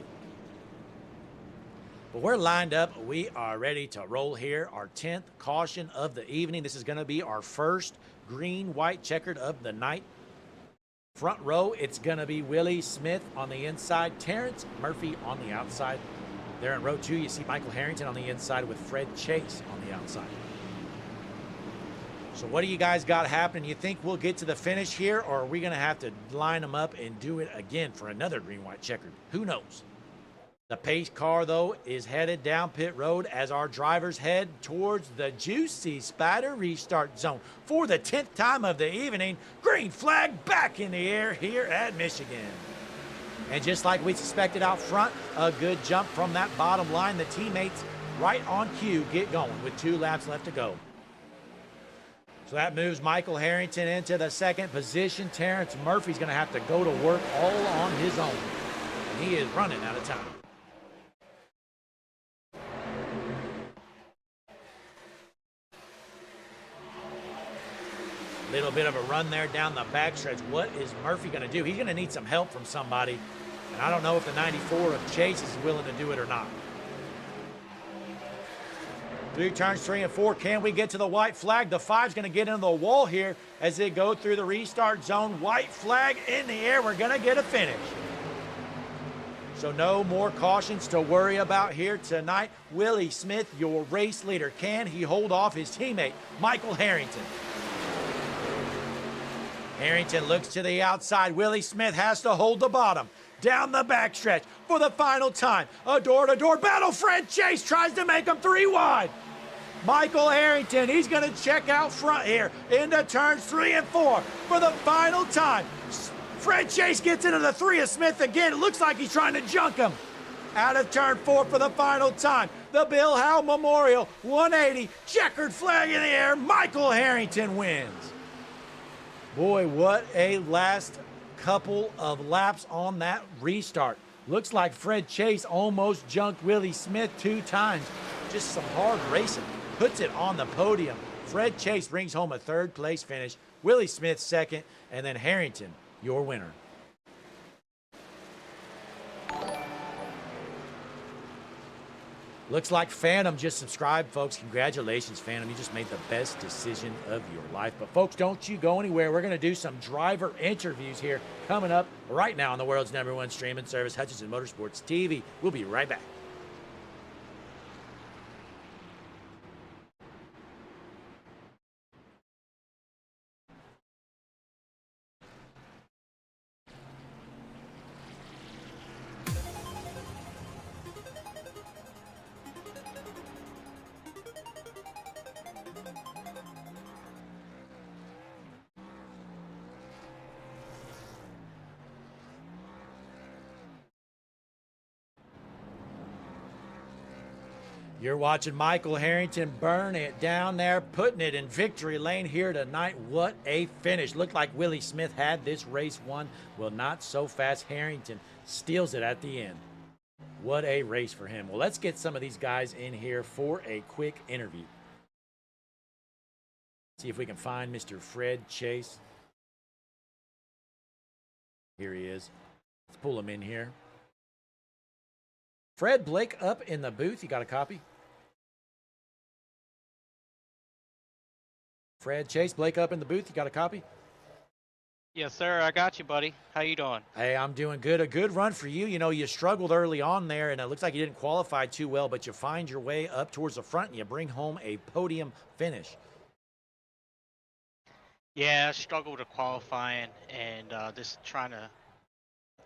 But we're lined up. We are ready to roll here. Our 10th caution of the evening. This is going to be our first green, white checkered of the night. Front row, it's going to be Willie Smith on the inside, Terrence Murphy on the outside. There in row 2, you see Michael Harrington on the inside with Fred Chase on the outside. So what do you guys got happening? You think we'll get to the finish here, or are we going to have to line them up and do it again for another green, white checkered? Who knows? The pace car, though, is headed down pit road as our drivers head towards the juicy Spider restart zone for the 10th time of the evening. Green flag back in the air here at Michigan. And just like we suspected out front, a good jump from that bottom line. The teammates right on cue get going with 2 laps left to go. So that moves Michael Harrington into the second position. Terrence Murphy's going to have to go to work all on his own. And he is running out of time. Little bit of a run there down the backstretch. What is Murphy going to do? He's going to need some help from somebody. And I don't know if the 94 of Chase is willing to do it or not. Through turns 3 and 4, can we get to the white flag? The 5's going to get into the wall here as they go through the restart zone. White flag in the air. We're going to get a finish. So no more cautions to worry about here tonight. Willie Smith, your race leader. Can he hold off his teammate, Michael Harrington? Harrington looks to the outside. Willie Smith has to hold the bottom. Down the backstretch for the final time. A door-to-door battle. Fred Chase tries to make him 3 wide. Michael Harrington, he's going to check out front here into turns 3 and 4 for the final time. Fred Chase gets into the 3 of Smith again. It looks like he's trying to junk him. Out of turn 4 for the final time. The Bill Howell Memorial 180. Checkered flag in the air. Michael Harrington wins. Boy, what a last couple of laps on that restart. Looks like Fred Chase almost junked Willie Smith 2 times. Just some hard racing. Puts it on the podium. Fred Chase brings home a 3rd place finish. Willie Smith 2nd, and then Harrington, your winner. Looks like Phantom just subscribed, folks. Congratulations, Phantom. You just made the best decision of your life. But, folks, don't you go anywhere. We're going to do some driver interviews here coming up right now on the world's #1 streaming service, Hutchinson Motorsports TV. We'll be right back. You're watching Michael Harrington burn it down there, putting it in victory lane here tonight. What a finish. Looked like Willie Smith had this race won. Well, not so fast. Harrington steals it at the end. What a race for him. Well, let's get some of these guys in here for a quick interview. See if we can find Mr. Fred Chase. Here he is. Let's pull him in here. Fred, Blake up in the booth. You got a copy? Fred Chase, Blake up in the booth. You got a copy? Yes, sir. I got you, buddy. How you doing? Hey, I'm doing good. A good run for you. You know, you struggled early on there, and it looks like you didn't qualify too well, but you find your way up towards the front, and you bring home a podium finish. Yeah, I struggled to qualifying and just trying to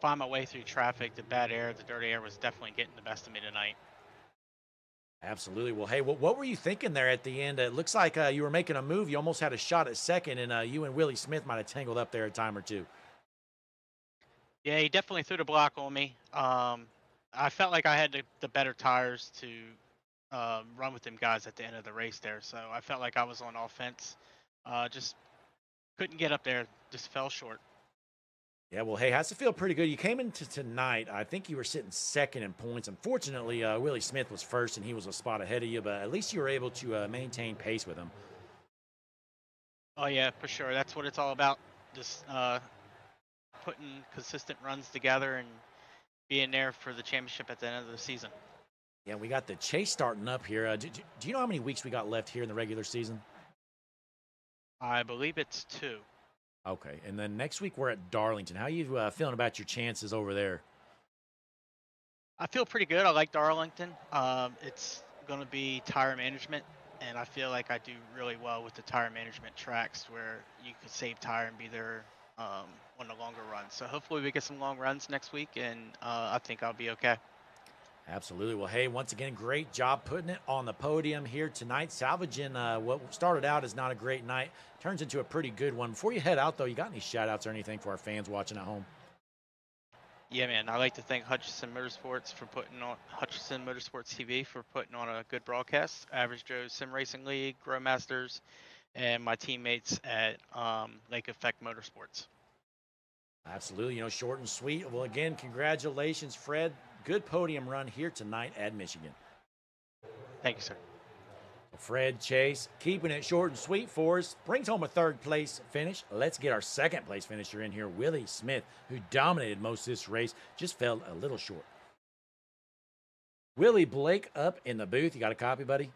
find my way through traffic. The bad air, the dirty air was definitely getting the best of me tonight. Absolutely. Well, hey, what were you thinking there at the end? It looks like you were making a move. You almost had a shot at second, and you and Willie Smith might have tangled up there a time or two. Yeah, he definitely threw the block on me. I felt like I had the better tires to run with them guys at the end of the race there. So I felt like I was on offense. Just couldn't get up there. Just fell short. Yeah, well, hey, has to feel pretty good. You came into tonight, I think you were sitting second in points. Unfortunately, Willie Smith was first, and he was a spot ahead of you, but at least you were able to maintain pace with him. Oh, yeah, for sure. That's what it's all about. Just putting consistent runs together and being there for the championship at the end of the season. Yeah, we got the chase starting up here. Do you know how many weeks we got left here in the regular season? I believe it's 2. Okay, and then next week we're at Darlington. How are you feeling about your chances over there? I feel pretty good. I like Darlington. It's going to be tire management, and I feel like I do really well with the tire management tracks where you could save tire and be there on the longer runs. So hopefully we get some long runs next week, and I think I'll be okay. Absolutely. Well, hey, once again, great job putting it on the podium here tonight, salvaging what started out as not a great night, turns into a pretty good one. Before you head out, though, you got any shout-outs or anything for our fans watching at home? Yeah, man. I'd like to thank Hutchinson Motorsports TV for putting on a good broadcast. Average Joe's Sim Racing League, Grow Masters, and my teammates at Lake Effect Motorsports. Absolutely. You know, short and sweet. Well, again, congratulations, Fred. Good podium run here tonight at Michigan. Thank you, sir. Fred Chase keeping it short and sweet for us. Brings home a 3rd place finish. Let's get our 2nd place finisher in here, Willie Smith, who dominated most of this race, just fell a little short. Willie, Blake up in the booth. You got a copy, buddy?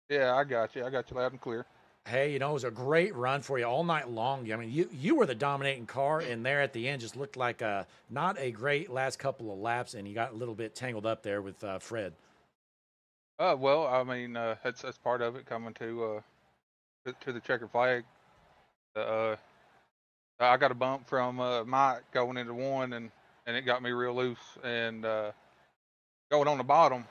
Yeah, I got you. I got you loud and clear. Hey, you know, it was a great run for you all night long. I mean, you were the dominating car, and there at the end just looked like not a great last couple of laps, and you got a little bit tangled up there with Fred. Well, I mean, that's part of it coming to the checkered flag. Uh, I got a bump from Mike going into one, and it got me real loose. And going on the bottom,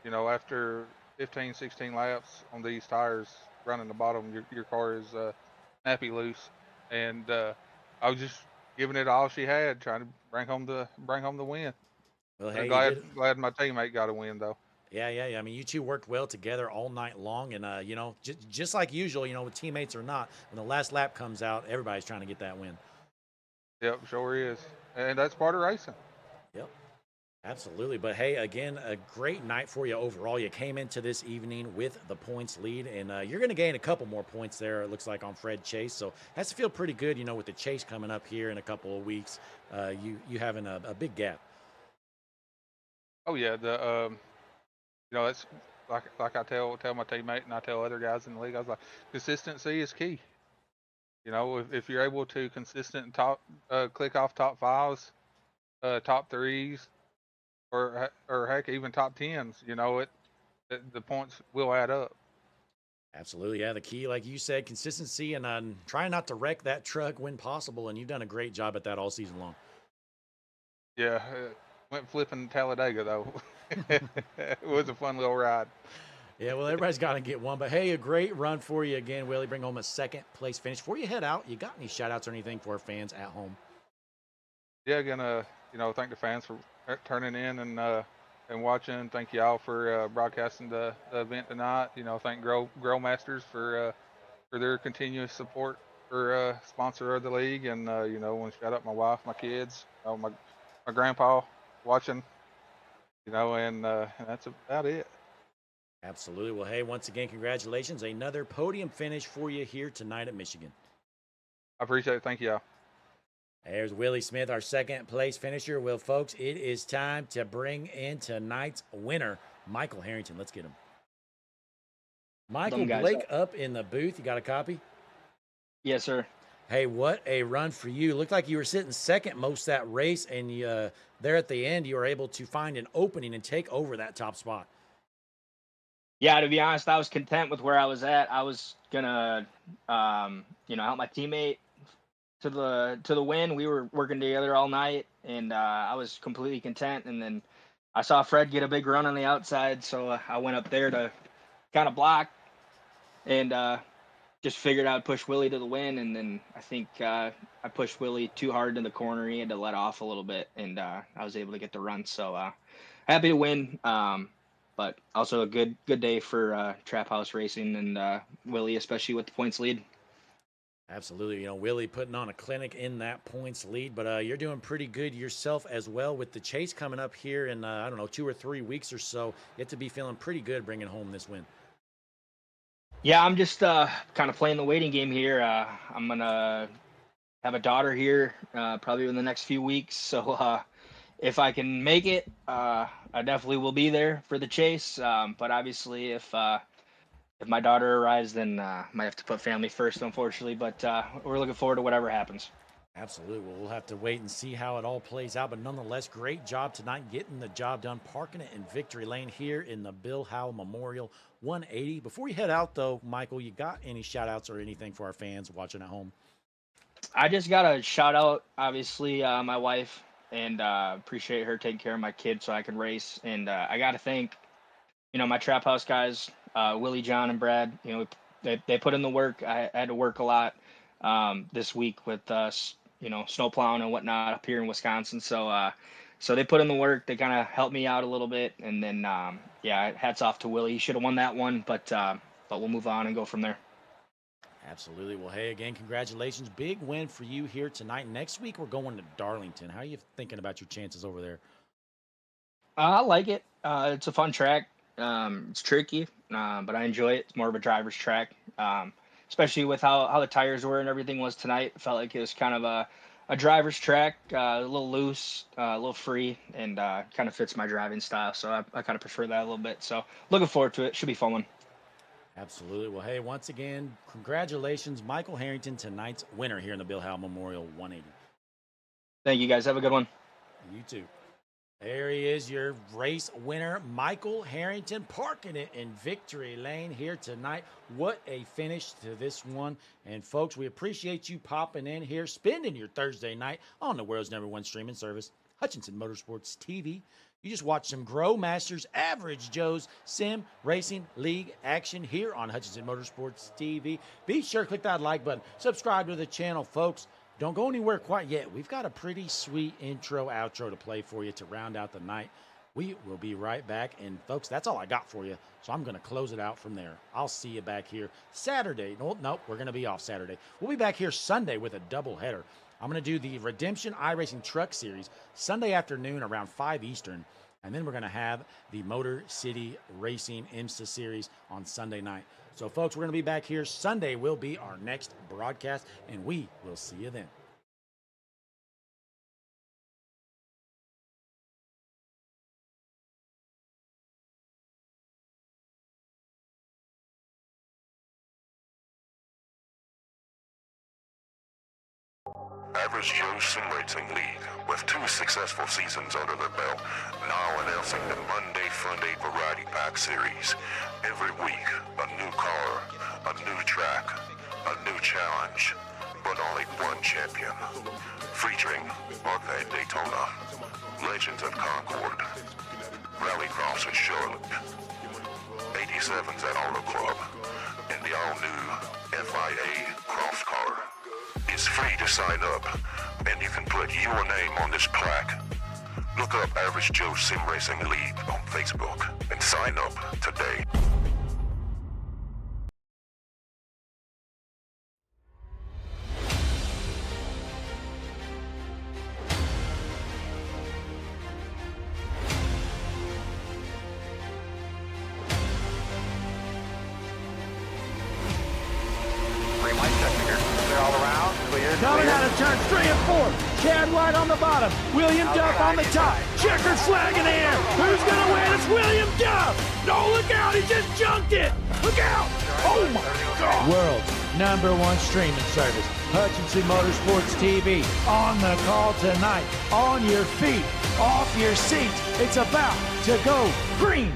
you know, after 15, 16 laps on these tires, running the bottom, your car is snappy loose. And I was just giving it all she had, trying to bring home the win. Well, But hey, you did. glad my teammate got a win though. Yeah. I mean, you two worked well together all night long, and you know, just like usual, you know, with teammates or not, when the last lap comes out, everybody's trying to get that win. Yep, sure is. And that's part of racing. Yep. Absolutely. But hey, again, a great night for you overall. You came into this evening with the points lead, and you're going to gain a couple more points there, it looks like, on Fred Chase. So has to feel pretty good, you know, with the chase coming up here in a couple of weeks. You having a big gap. Oh yeah, the you know, that's like I tell my teammate and I tell other guys in the league. I was like, consistency is key. You know, if you're able to consistent and click off top fives, top threes, or heck even top tens, you know, the points will add up. Absolutely. Yeah. The key, like you said, consistency and trying not to wreck that truck when possible. And you've done a great job at that all season long. Yeah, went flipping Talladega though. It was a fun little ride. Yeah, well, everybody's got to get one. But hey, a great run for you again, Willie. Bring home a second place finish. Before you head out, you got any shout outs or anything for our fans at home? Yeah, gonna thank the fans for turning in and watching. Thank y'all for broadcasting the event tonight. You know, thank Grow Masters for their continuous support for sponsor of the league, and you know, want to shout out my wife, my kids, my grandpa watching. You know, and that's about it. Absolutely. Well, hey, once again, congratulations. Another podium finish for you here tonight at Michigan. I appreciate it. Thank y'all. There's Willie Smith, our second place finisher. Well, folks, it is time to bring in tonight's winner, Michael Harrington. Let's get him. Michael Blake up in the booth. You got a copy? Yes, sir. Hey, what a run for you. Looked like you were sitting second most that race, and you, there at the end, you were able to find an opening and take over that top spot. Yeah, to be honest, I was content with where I was at. I was gonna, help my teammate to the win. We were working together all night, and I was completely content. And then I saw Fred get a big run on the outside, so I went up there to kind of block, and just figured I'd push Willie to the win. And then I think I pushed Willie too hard in the corner. He had to let off a little bit, and I was able to get the run. So happy to win. But also a good day for Trap House Racing and Willie, especially with the points lead. Absolutely. You know, Willie putting on a clinic in that points lead, but you're doing pretty good yourself as well with the chase coming up here in, 2 or 3 weeks or so. You have to be feeling pretty good bringing home this win. Yeah, I'm just kind of playing the waiting game here. I'm going to have a daughter here probably in the next few weeks. So if I can make it, I definitely will be there for the chase. But obviously, if my daughter arrives, then might have to put family first, unfortunately. But we're looking forward to whatever happens. Absolutely. Well, we'll have to wait and see how it all plays out. But nonetheless, great job tonight getting the job done, parking it in victory lane here in the Bill Howell Memorial 180. Before you head out, though, Michael, you got any shout outs or anything for our fans watching at home? I just got to shout out, obviously, my wife, and appreciate her taking care of my kids so I can race. And I got to thank, my Trap House guys, Willie, John, and Brad. They put in the work. I had to work a lot this week with snow plowing and whatnot up here in Wisconsin. So they put in the work. They kind of helped me out a little bit. And then hats off to Willie. He should have won that one, but we'll move on and go from there. Absolutely. Well, hey, again, congratulations. Big win for you here tonight. Next week, we're going to Darlington. How are you thinking about your chances over there? I like it. It's a fun track. It's tricky, but I enjoy it. It's more of a driver's track, especially with how the tires were and everything was tonight. It felt like it was kind of a driver's track, a little loose, a little free, and kind of fits my driving style. So I kind of prefer that a little bit. So looking forward to it. Should be a fun one. Absolutely. Well, hey, once again, congratulations, Michael Harrington, tonight's winner here in the Bill Howell Memorial 180. Thank you, guys. Have a good one. You too. There he is, your race winner, Michael Harrington, parking it in victory lane here tonight. What a finish to this one. And folks, we appreciate you popping in here, spending your Thursday night on the world's #1 streaming service, Hutchinson Motorsports TV. You just watched some Grow Masters Average Joe's Sim Racing League action here on Hutchinson Motorsports TV. Be sure to click that like button. Subscribe to the channel, folks. Don't go anywhere quite yet. We've got a pretty sweet intro, outro to play for you to round out the night. We will be right back. And, folks, that's all I got for you. So I'm going to close it out from there. I'll see you back here Saturday. Nope, we're going to be off Saturday. We'll be back here Sunday with a doubleheader. I'm going to do the Redemption iRacing Truck Series Sunday afternoon around 5 Eastern. And then we're going to have the Motor City Racing IMSA Series on Sunday night. So, folks, we're going to be back here. Sunday will be our next broadcast, and we will see you then. Average Joe Sim Racing League, with 2 successful seasons under their belt, now announcing the Monday Fun Day Variety Pack Series. Every week, a new car, a new track, a new challenge, but only one champion. Featuring Buckhead Daytona, Legends at Concord, Rallycross at Charlotte, 87s at Auto Club, and the all-new FIA Cross Car. It's free to sign up, and you can put your name on this plaque. Look up Average Joe Sim Racing League on Facebook and sign up today. Coming out of turns 3 and 4. Chad White on the bottom. William Duff on the top. Checkered flag in the air. Who's going to win? It's William Duff. No, look out. He just junked it. Look out. Oh, my God. World's #1 streaming service. Hutchinson Motorsports TV. On the call tonight. On your feet. Off your seat. It's about to go green.